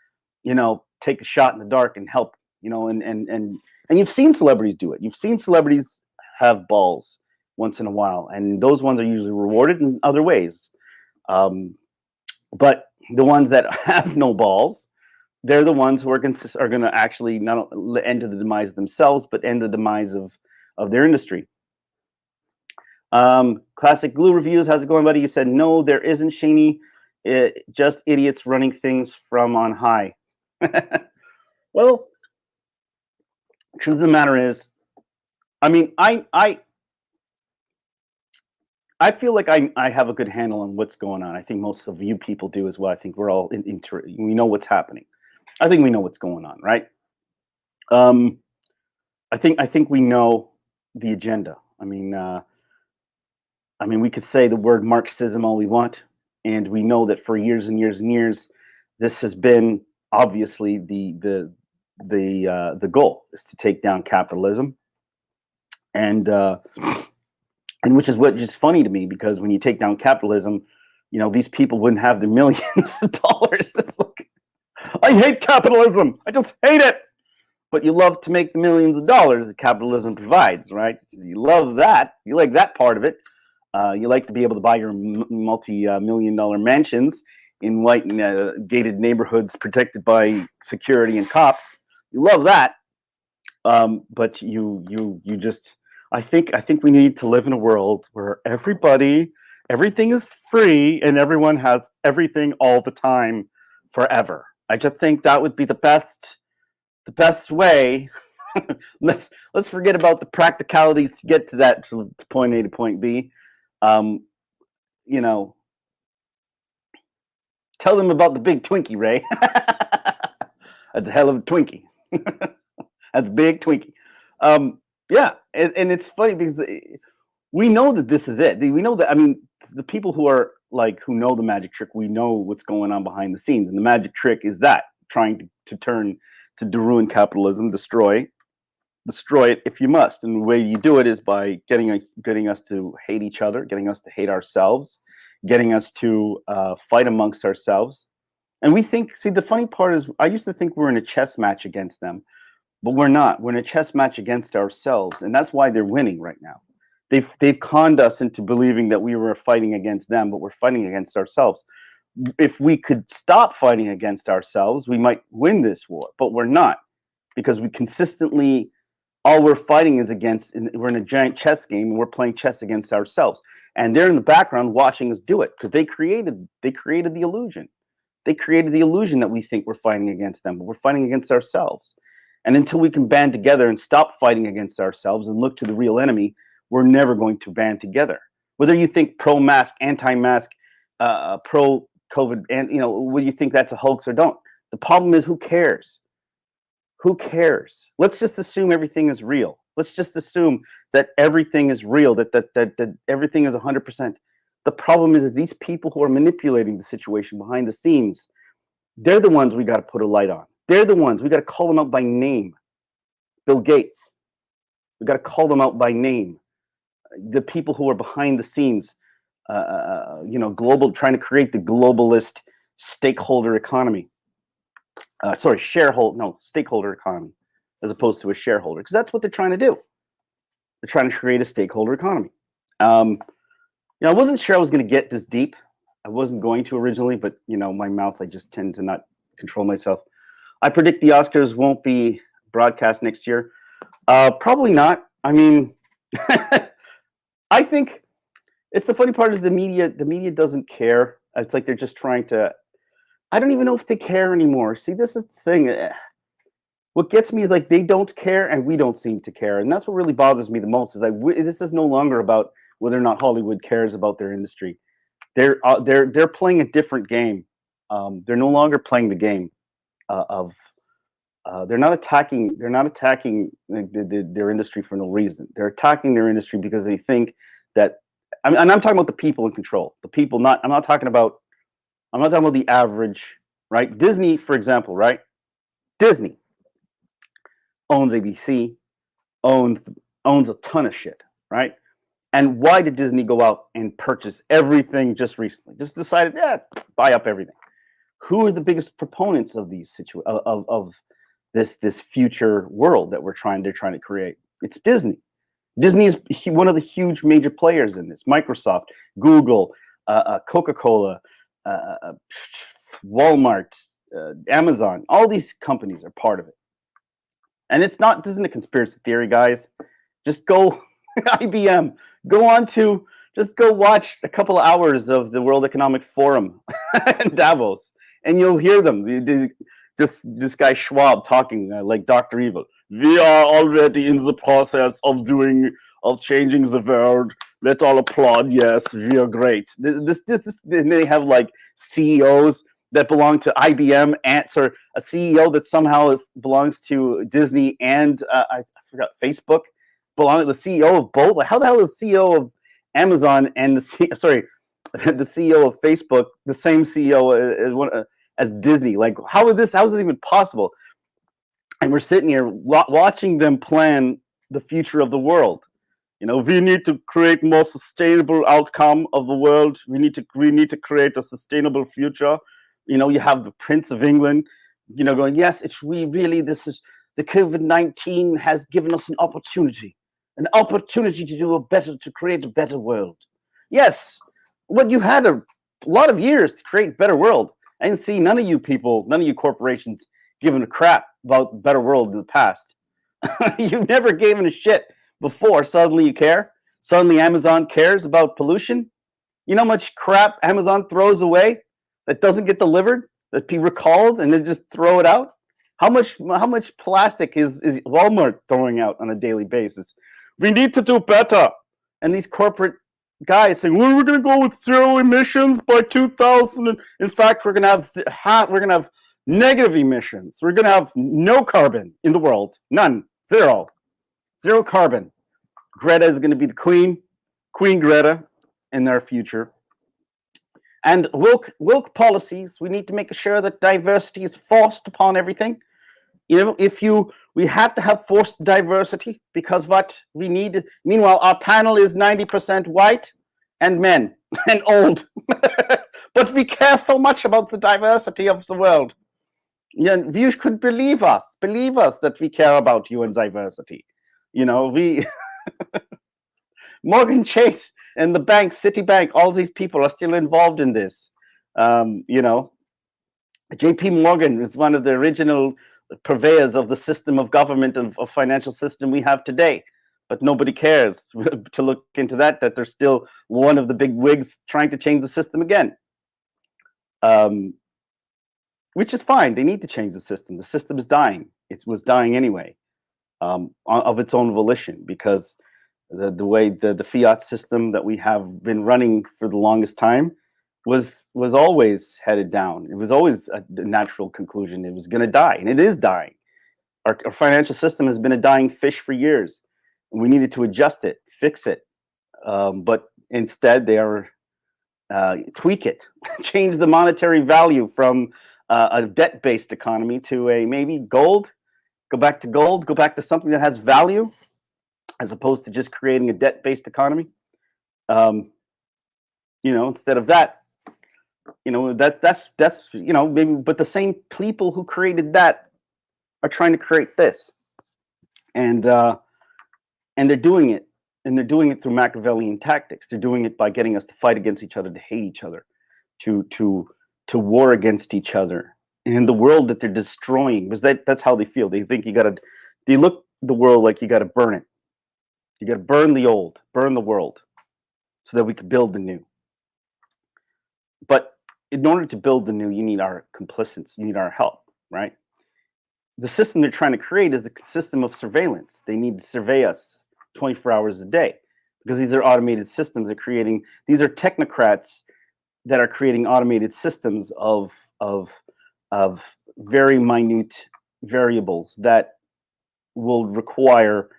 take a shot in the dark and help, and you've seen celebrities do it. You've seen celebrities have balls once in a while, and those ones are usually rewarded in other ways. But the ones that have no balls, they're the ones who are going to actually not end to the demise of themselves, but end the demise of their industry. Classic Glue Reviews, how's it going, buddy? You said no, there isn't, Shaney. Just idiots running things from on high. Well, truth of the matter is, I mean, I feel like I have a good handle on what's going on. I think most of you people do as well. I think we're all we know what's happening. I think we know what's going on, right? I think we know the agenda. I mean, we could say the word Marxism all we want, and we know that for years and years and years, this has been obviously the goal is to take down capitalism, and which is funny to me, because when you take down capitalism, these people wouldn't have their millions of dollars. It's like, I hate capitalism. I just hate it. But you love to make the millions of dollars that capitalism provides, right? You love that. You like that part of it. You like to be able to buy your multi-million-dollar mansions in white gated neighborhoods protected by security and cops. You love that. But you just, I think we need to live in a world where everything is free and everyone has everything all the time forever. I just think that would be the best way. let's forget about the practicalities to get to that, to point A to point B. Tell them about the big Twinkie, Ray. That's a hell of a Twinkie. That's big Twinkie. Yeah, and it's funny because we know that this is it. We know that. I mean, the people who are who know the magic trick, we know what's going on behind the scenes, and the magic trick is that trying to ruin capitalism, destroy destroy it if you must. And the way you do it is by getting us to hate each other, getting us to hate ourselves, getting us to fight amongst ourselves. And we think, see, the funny part is, I used to think we're in a chess match against them, but we're not. We're in a chess match against ourselves, and that's why they're winning right now. They've conned us into believing that we were fighting against them, but we're fighting against ourselves. If we could stop fighting against ourselves, we might win this war, but we're not, because we consistently, all we're fighting is against, and we're in a giant chess game, and we're playing chess against ourselves. And they're in the background watching us do it, because they created the illusion. They created the illusion that we think we're fighting against them, but we're fighting against ourselves. And until we can band together and stop fighting against ourselves and look to the real enemy, we're never going to band together. Whether you think pro-mask, anti-mask, pro-COVID, and whether you think that's a hoax or don't. The problem is, who cares? Who cares? Let's just assume everything is real. Let's just assume that everything is real, that everything is 100%. The problem is these people who are manipulating the situation behind the scenes, they're the ones we got to put a light on. They're the ones we got to call them out by name. Bill Gates, we got to call them out by name. The people who are behind the scenes, trying to create the globalist stakeholder economy. Stakeholder economy, as opposed to a shareholder, because that's what they're trying to do. They're trying to create a stakeholder economy. I wasn't sure I was going to get this deep. I wasn't going to originally, but my mouth, I just tend to not control myself. I predict the Oscars won't be broadcast next year. Probably not. I mean, I think it's the funny part is the media doesn't care. It's like they're just trying to, I don't even know if they care anymore. See, this is the thing. What gets me is like they don't care and we don't seem to care. And that's what really bothers me the most is like this is no longer about whether or not Hollywood cares about their industry. They're playing a different game. They're no longer playing the game they're not attacking their industry for no reason. They're attacking their industry because they think that, and I'm talking about the people in control. The people, I'm not talking about the average, right? Disney, for example, right? Disney owns ABC, owns a ton of shit, right? And why did Disney go out and purchase everything just recently? Just decided, buy up everything. Who are the biggest proponents of these of this future world that they're trying to create? It's Disney. Disney is one of the huge major players in this. Microsoft, Google, Coca-Cola, Walmart, Amazon, all these companies are part of it. And this isn't a conspiracy theory, guys. Just go, IBM, just go watch a couple of hours of the World Economic Forum in Davos, and you'll hear them. This guy Schwab talking like Dr. Evil. We are already in the process of changing the world. Let's all applaud. Yes, we are great. And they have like CEOs that belong to IBM, a CEO that somehow belongs to Disney and I forgot, Facebook, belong to the CEO of both. Like, how the hell is the CEO of Amazon and the CEO of Facebook the same CEO as Disney? Like, how is this even possible? And we're sitting here watching them plan the future of the world. We need to create more sustainable outcome of the world. We need to create a sustainable future. You have the Prince of England, going, yes, this is the COVID-19 has given us an opportunity to create a better world. Yes, you had a lot of years to create a better world. I didn't see none of you corporations giving a crap about a better world in the past. You never gave a shit before. Suddenly you care. Suddenly Amazon cares about pollution. You know how much crap Amazon throws away that doesn't get delivered, that be recalled, and then just throw it out? How much plastic is Walmart throwing out on a daily basis? We need to do better. And these corporate guys saying, well, we're going to go with zero emissions by 2000. In fact, we're going to have negative emissions. We're going to have no carbon in the world. None. Zero carbon. Greta is going to be the Queen Greta in their future. And woke policies, we need to make sure that diversity is forced upon everything. We have to have forced diversity because what we need. Meanwhile, our panel is 90% white and men and old, but we care so much about the diversity of the world. Yeah, you could believe us that we care about you and diversity. We Morgan Chase and the bank, Citibank, all these people are still involved in this. JP Morgan is one of the original purveyors of the system of government and of financial system we have today. But nobody cares to look into that they're still one of the big wigs trying to change the system again. Which is fine. They need to change the system. The system is dying. It was dying anyway, of its own volition, because the way the fiat system that we have been running for the longest time was always headed down. It was always a natural conclusion. It was going to die, and it is dying. Our financial system has been a dying fish for years, and we needed to adjust it, fix it. But instead, they are tweak it, change the monetary value from a debt-based economy to a maybe gold. Go back to something that has value, as opposed to just creating a debt-based economy. Instead of that, that's maybe, but the same people who created that are trying to create this, and they're doing it, through Machiavellian tactics. They're doing it by getting us to fight against each other, to hate each other, to war against each other, and the world that they're destroying, because that's how they feel. They think they look the world like you got to burn it. You got to burn the old, burn the world, so that we could build the new. But in order to build the new, you need our complicits, you need our help, right? The system they're trying to create is the system of surveillance. They need to survey us 24 hours a day, because these are automated systems. These are technocrats that are creating automated systems of very minute variables that will require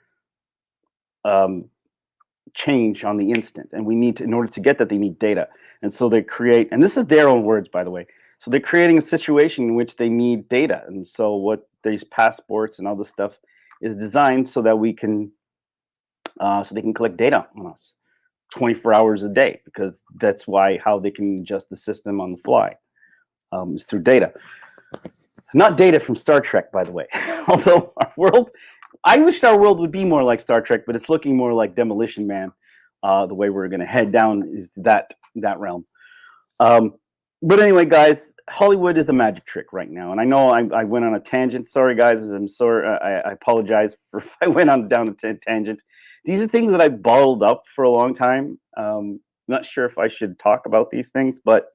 change on the instant, and in order to get that, they need data. And so they create, and this is their own words, by the way, so they're creating a situation in which they need data. And so what these passports and all this stuff is designed so that we can so they can collect data on us 24 hours a day, because that's how they can adjust the system on the fly, is through data. Not data from Star Trek, by the way. Although I wish our world would be more like Star Trek, but it's looking more like Demolition Man. The way we're going to head down is that realm. But anyway, guys, Hollywood is the magic trick right now. And I know I went on a tangent. Sorry, guys. I'm sorry. I apologize if I went down a tangent. These are things that I bottled up for a long time. Not sure if I should talk about these things, but,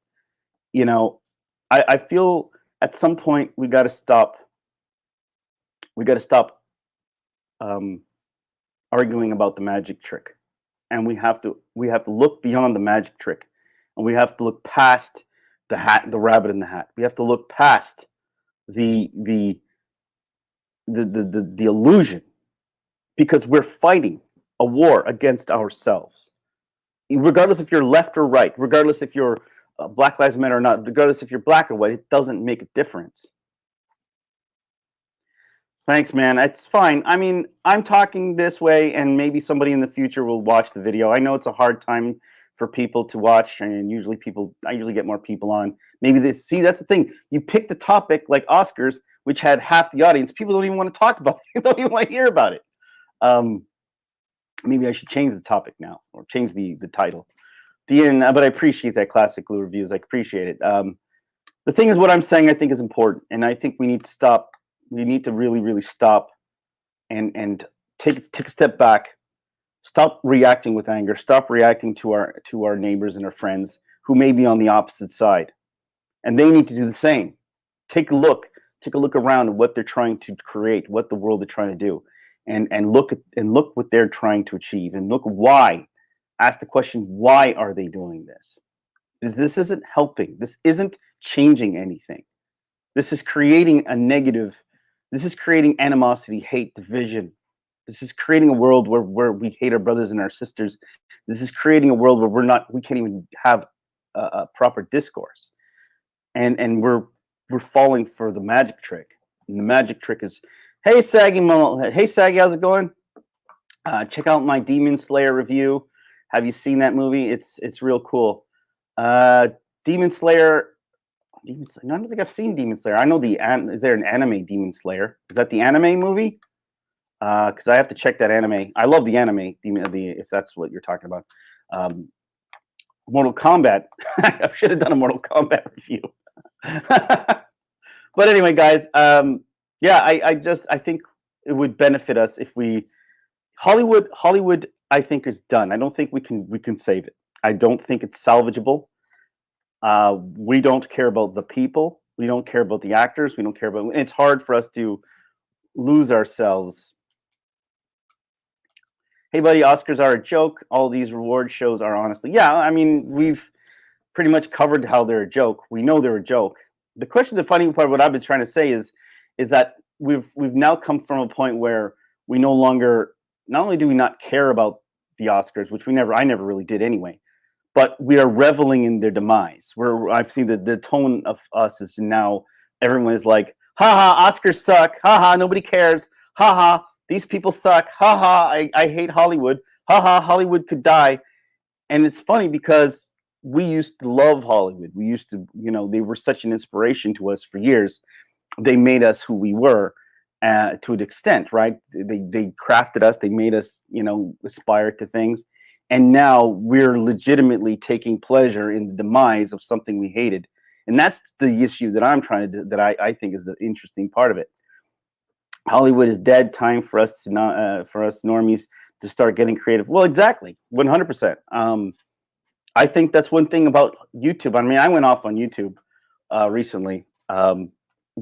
I feel at some point we got to stop. We got to stop arguing about the magic trick, and we have to look beyond the magic trick, and we have to look past the rabbit in the hat. We have to look past the illusion, because we're fighting a war against ourselves. Regardless if you're left or right, regardless if you're Black Lives Matter or not, regardless if you're black or white, it doesn't make a difference. Thanks, man. It's fine. I mean, I'm talking this way, and maybe somebody in the future will watch the video. I know it's a hard time for people to watch, and I usually get more people on. Maybe that's the thing. You pick the topic like Oscars, which had half the audience. People don't even want to talk about it. They don't even want to hear about it. Maybe I should change the topic now, or change the title. But I appreciate that, Classic Glue Reviews. I appreciate it. The thing is, what I'm saying, I think, is important, and I think we need to stop. We need to really, really stop and take a step back. Stop reacting with anger. Stop reacting to our neighbors and our friends who may be on the opposite side, and they need to do the same. Take a look around at what they're trying to create, what the world they're trying to do, and look what they're trying to achieve, and look why. Ask the question, why are they doing this? This isn't helping. This isn't changing anything. This is creating a negative. This is creating animosity, hate, division. This is creating a world where we hate our brothers and our sisters. This is creating a world where we can't even have a proper discourse. And we're falling for the magic trick. And the magic trick is, hey Saggy, how's it going? Check out my Demon Slayer review. Have you seen that movie? It's real cool. Demon Slayer. No, I don't think I've seen Demon Slayer. I know is there an anime Demon Slayer? Is that the anime movie? Because I have to check that anime. I love the anime, if that's what you're talking about. Mortal Kombat. I should have done a Mortal Kombat review. But anyway, guys, yeah, I think it would benefit us if we Hollywood, I think is done. I don't think we can save it. I don't think it's salvageable. We don't care about the people. We don't care about the actors. We don't care about. It's hard for us to lose ourselves. Hey, buddy, Oscars are a joke. All these reward shows are honestly, yeah. I mean, we've pretty much covered how they're a joke. We know they're a joke. The question, the funny part, what I've been trying to say is that we've now come from a point where we no longer. Not only do we not care about the Oscars, which I never really did anyway, but we are reveling in their demise. I've seen the tone of us is now everyone is like, haha, Oscars suck, haha, nobody cares, haha, these people suck, haha, I hate Hollywood, haha, Hollywood could die. And it's funny because we used to love Hollywood. We used to, they were such an inspiration to us for years. They made us who we were. To an extent, right? They crafted us. They made us, aspire to things, and now we're legitimately taking pleasure in the demise of something we hated, and that's the issue that I'm trying to. That I think is the interesting part of it. Hollywood is dead. Time for us to not for us normies to start getting creative. Well, exactly, 100%. I think that's one thing about YouTube. I mean, I went off on YouTube recently, but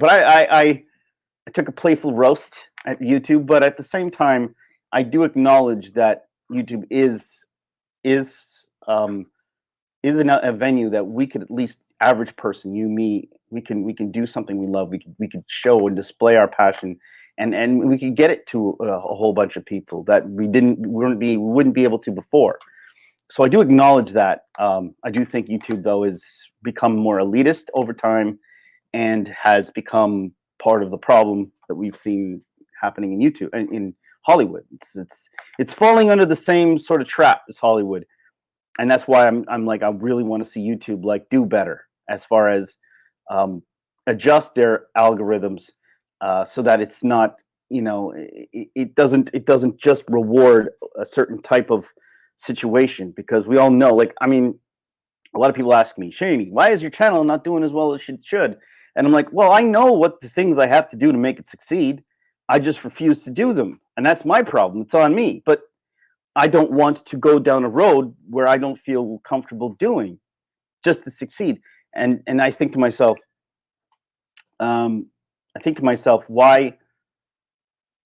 I took a playful roast at YouTube, but at the same time, I do acknowledge that YouTube is a venue that we could, at least average person, you, me, we can do something we love. We could show and display our passion, and we could get it to a whole bunch of people that we wouldn't be able to before. So I do acknowledge that. I do think YouTube, though, has become more elitist over time and has become part of the problem that we've seen happening in YouTube and in Hollywood. It's falling under the same sort of trap as Hollywood, and that's why I'm like, I really want to see YouTube like do better as far as adjust their algorithms so that it's not, it doesn't just reward a certain type of situation, because we all know, like, I mean, a lot of people ask me, Shaney, why is your channel not doing as well as it should? And I'm like, well, I know what the things I have to do to make it succeed. I just refuse to do them. And that's my problem. It's on me. But I don't want to go down a road where I don't feel comfortable doing just to succeed. And I think to myself, why,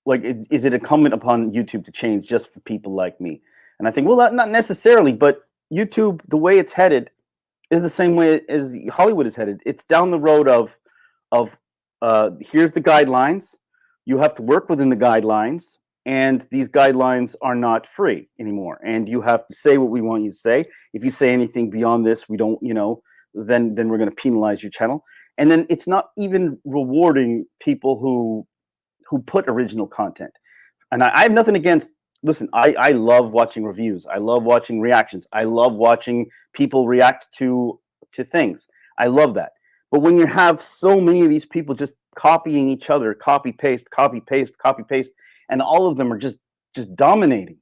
like, is it incumbent upon YouTube to change just for people like me? And I think, well, not necessarily, but YouTube, the way it's headed, is the same way as Hollywood is headed. It's down the road of here's the guidelines. You have to work within the guidelines, and these guidelines are not free anymore. And you have to say what we want you to say. If you say anything beyond this, we don't, then we're going to penalize your channel. And then it's not even rewarding people who put original content. And I have nothing against. Listen, I love watching reviews. I love watching reactions. I love watching people react to things. I love that. But when you have so many of these people just copying each other, copy paste, copy paste, copy paste, and all of them are just dominating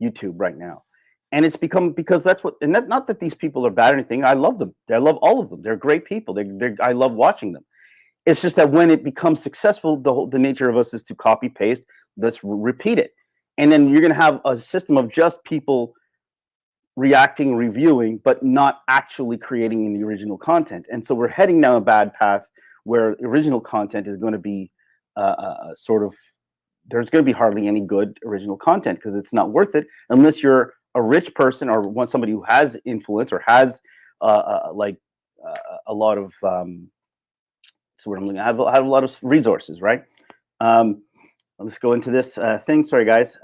YouTube right now. And it's become, because that's what, and not that these people are bad or anything. I love them. I love all of them. They're great people. I love watching them. It's just that when it becomes successful, the nature of us is to copy paste. Let's repeat it, and then you're going to have a system of just people reacting, reviewing, but not actually creating any original content. And so we're heading down a bad path where original content is going to be sort of, there's going to be hardly any good original content, because it's not worth it unless you're a rich person or want somebody who has influence or has a lot of so what I'm looking at, I have a lot of resources, right? Let's go into this thing. Sorry, guys.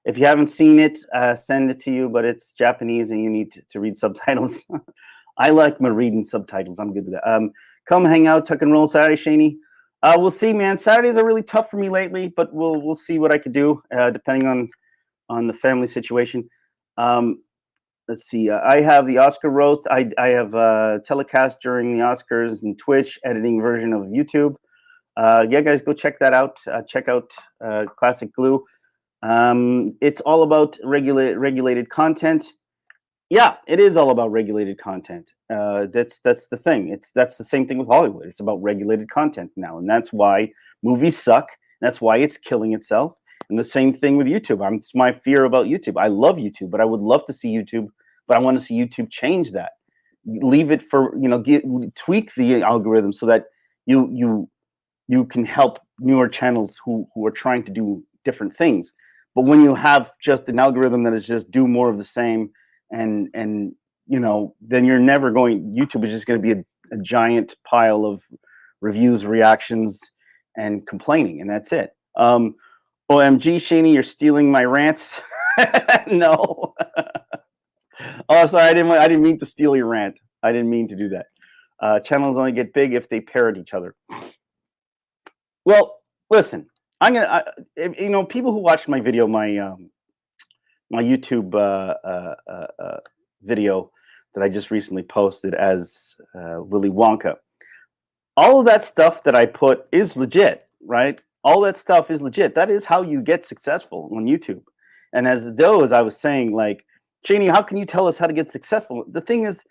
If you haven't seen it, send it to you, but it's Japanese and you need to read subtitles. I like my reading subtitles. I'm good with that. Come hang out, tuck and roll Saturday, Shaney. We'll see, man. Saturdays are really tough for me lately, but we'll see what I could do, depending on the family situation. Let's see. I have the Oscar roast. I have telecast during the Oscars and Twitch editing version of YouTube. Yeah, guys, go check that out. Check out Classic Glue. It's all about regulated content. Yeah, it is all about regulated content. That's the thing. That's the same thing with Hollywood. It's about regulated content now, and that's why movies suck. That's why it's killing itself. And the same thing with YouTube. It's my fear about YouTube. I love YouTube, but I would love to see YouTube. But I want to see YouTube change that. Leave it for tweak the algorithm so that you can help newer channels who are trying to do different things. But when you have just an algorithm that is just do more of the same, and then you're never going. YouTube is just going to be a giant pile of reviews, reactions, and complaining, and that's it. OMG, Shaney, you're stealing my rants. No. Oh, sorry, I didn't mean to steal your rant. I didn't mean to do that. Channels only get big if they parrot each other. Well, listen, people who watched my video, my YouTube video that I just recently posted as Willy Wonka. All of that stuff that I put is legit, right? All that stuff is legit. That is how you get successful on YouTube. And as I was saying, like, Shaney, how can you tell us how to get successful? The thing is,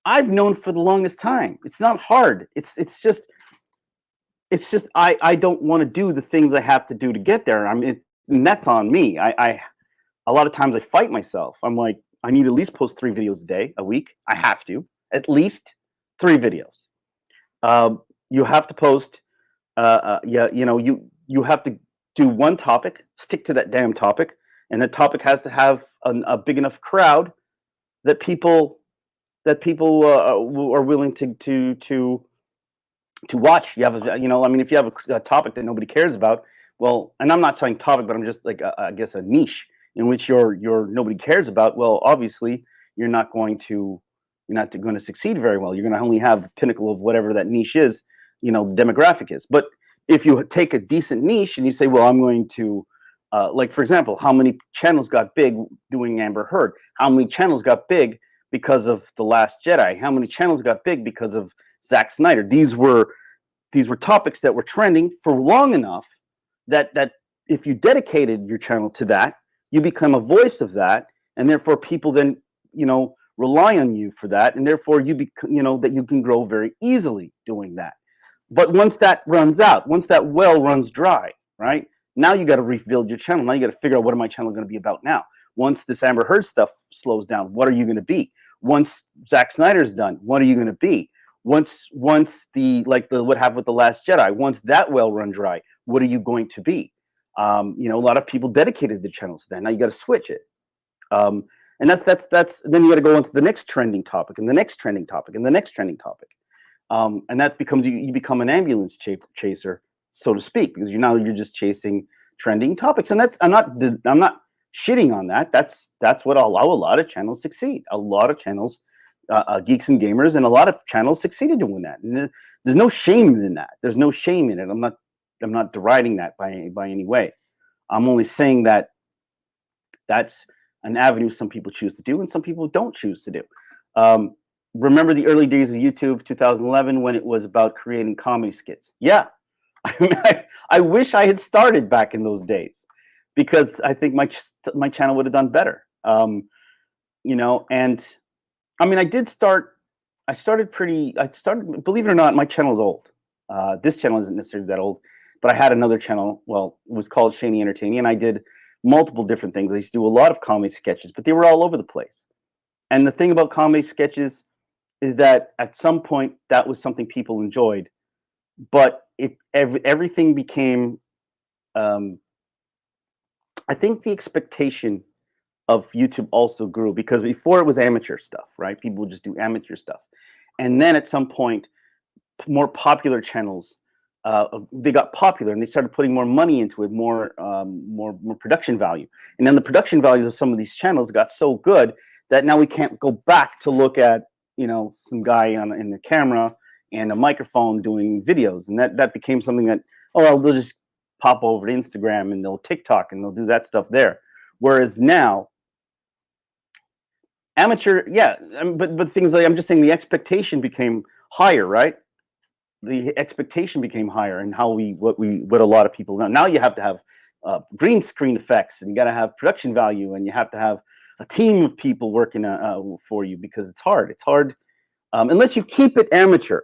I've known for the longest time. It's not hard. It's just I don't want to do the things I have to do to get there. I mean, and that's on me. A lot of times I fight myself. I'm like, I need to at least post 3 videos a week. I have to at least 3 videos. You have to post. You have to do one topic, stick to that damn topic, and the topic has to have a big enough crowd that people are willing to watch. You have if you have a topic that nobody cares about, well, and I'm not saying topic, but I'm just like I guess a niche in which you're nobody cares about. Well, obviously you're not going to succeed very well. You're going to only have the pinnacle of whatever that niche is, the demographic is. But if you take a decent niche and you say, well, I'm going to like, for example, how many channels got big doing Amber Heard? How many channels got big because of The Last Jedi? How many channels got big because of Zack Snyder? These were topics that were trending for long enough that if you dedicated your channel to that, you become a voice of that, and therefore people then rely on you for that, and therefore that you can grow very easily doing that. But once that runs out, once that well runs dry, right? Now you got to rebuild your channel. Now you got to figure out what am my channel going to be about now. Once this Amber Heard stuff slows down, what are you going to be? Once Zack Snyder's done, what are you going to be? Once what happened with The Last Jedi, once that well run dry, what are you going to be? A lot of people dedicated the channels to that. Now you got to switch it. And that's then you got to go into the next trending topic and the next trending topic and the next trending topic. And that becomes you become an ambulance chaser, so to speak, because you're just chasing trending topics. And I'm not shitting on that. That's what a lot of channels succeed. A lot of channels, geeks and gamers, and a lot of channels succeeded doing that. And there's no shame in that. There's no shame in it. I'm not deriding that by any way. I'm only saying that that's an avenue some people choose to do and some people don't choose to do. Remember the early days of YouTube, 2011, when it was about creating comedy skits? Yeah. I wish I had started back in those days, because I think my channel would have done better. And I mean, I started, believe it or not, my channel's old. This channel isn't necessarily that old, but I had another channel. Well, it was called Shaney Entertaining, and I did multiple different things. I used to do a lot of comedy sketches, but they were all over the place. And the thing about comedy sketches is that at some point that was something people enjoyed, but everything became, I think the expectation of YouTube also grew, because before it was amateur stuff, right? People would just do amateur stuff. And then at some point, more popular channels, they got popular and they started putting more money into it, more production value. And then the production values of some of these channels got so good that now we can't go back to look at some guy in the camera and a microphone doing videos, and that became something that, oh well, they'll just pop over to Instagram and they'll TikTok and they'll do that stuff there. Whereas now, amateur, yeah, but things like, I'm just saying, the expectation became higher, right? The expectation became higher, and what a lot of people know. Now you have to have green screen effects, and you got to have production value, and you have to have a team of people working for you, because it's hard. It's hard unless you keep it amateur.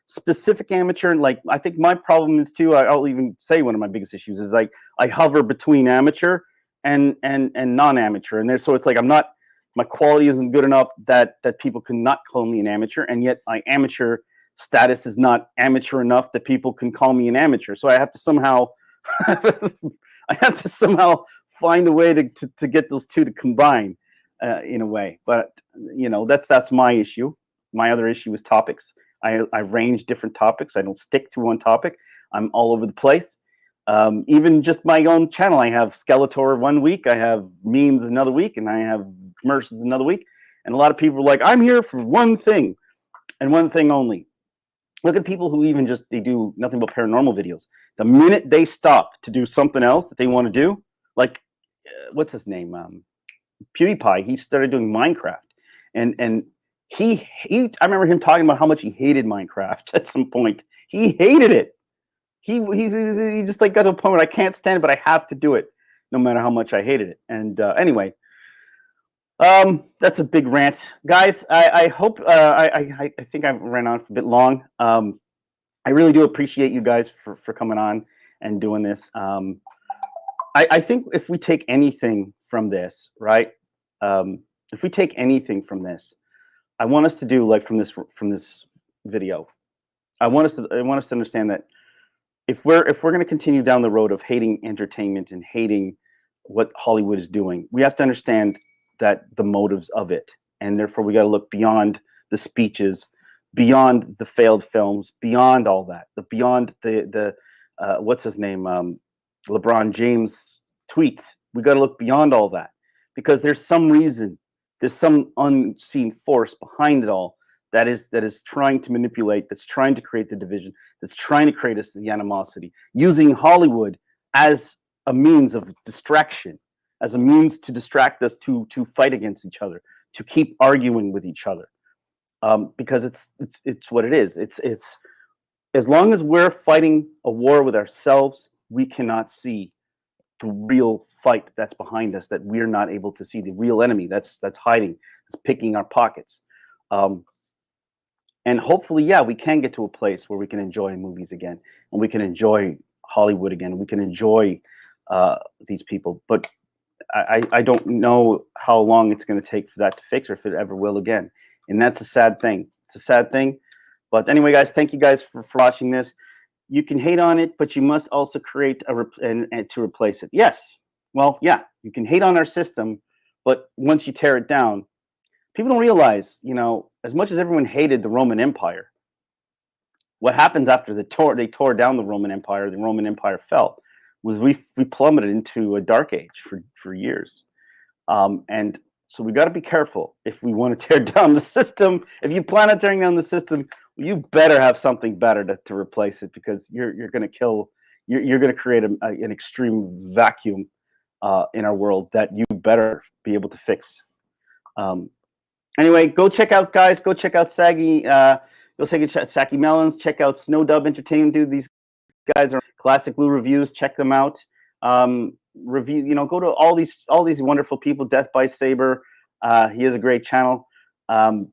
Specific amateur. And like, I think my problem is too. I'll even say one of my biggest issues is like I hover between amateur and non-amateur, and so it's like my quality isn't good enough that people can not call me an amateur, and yet my amateur status is not amateur enough that people can call me an amateur. So I have to somehow find a way to get those two to combine in a way. But that's my issue. My other issue is topics. I range different topics. I don't stick to one topic. I'm all over the place. Even just my own channel, I have Skeletor one week, I have memes another week, and I have commercials another week. And a lot of people are like, I'm here for one thing and one thing only. Look at people who even they do nothing but paranormal videos. The minute they stop to do something else that they want to do, like what's his name, PewDiePie, he started doing Minecraft, and he I remember him talking about how much he hated Minecraft at some point. He hated it. He just like got to a point where I can't stand it, but I have to do it no matter how much I hated it. And anyway, that's a big rant, guys. I hope I think I've ran on for a bit long. I really do appreciate you guys for coming on and doing this. I think if we take anything from this, right? If we take anything from this, I want us to do, like, from this video, I want us to understand that if we're going to continue down the road of hating entertainment and hating what Hollywood is doing, we have to understand that the motives of it, and therefore we got to look beyond the speeches, beyond the failed films, beyond all that, beyond the what's his name, LeBron James tweets. We got to look beyond all that, because there's some reason, there's some unseen force behind it all that is trying to manipulate, that's trying to create the division, that's trying to create us the animosity, using Hollywood as a means of distraction, as a means to distract us to fight against each other, to keep arguing with each other, because it's what it is. It's as long as we're fighting a war with ourselves, we cannot see the real fight that's behind us, that we're not able to see, the real enemy that's hiding, that's picking our pockets. And hopefully, yeah, we can get to a place where we can enjoy movies again, and we can enjoy Hollywood again. We can enjoy these people. But I don't know how long it's going to take for that to fix, or if it ever will again. And that's a sad thing. It's a sad thing. But anyway, guys, thank you guys for watching this. You can hate on it, but you must also create and to replace it. Yes. Well, yeah, you can hate on our system, but once you tear it down, people don't realize, as much as everyone hated the Roman Empire, what happens after they tore down the Roman Empire fell, was we plummeted into a dark age for years. And so we got to be careful if we want to tear down the system. If you plan on tearing down the system, you better have something better to replace it, because you're going to kill, you're going to create an extreme vacuum in our world that you better be able to fix. Anyway, go check out, guys. Go check out Saggy. Go check out Sacky Melons. Check out Snow Dub Entertainment. Dude, these guys are classic Blue reviews. Check them out. Review. Go to all these wonderful people. Death by Saber. He has a great channel. And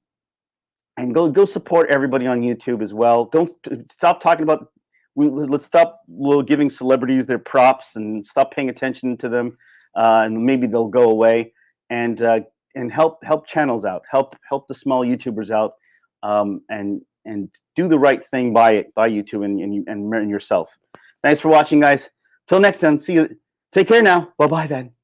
go support everybody on YouTube as well. Don't stop talking about. Let's stop giving celebrities their props and stop paying attention to them. And maybe they'll go away. And help channels out, help the small YouTubers out, and do the right thing by YouTube and yourself. Thanks for watching, guys. Till next time, see you. Take care now. Bye bye then.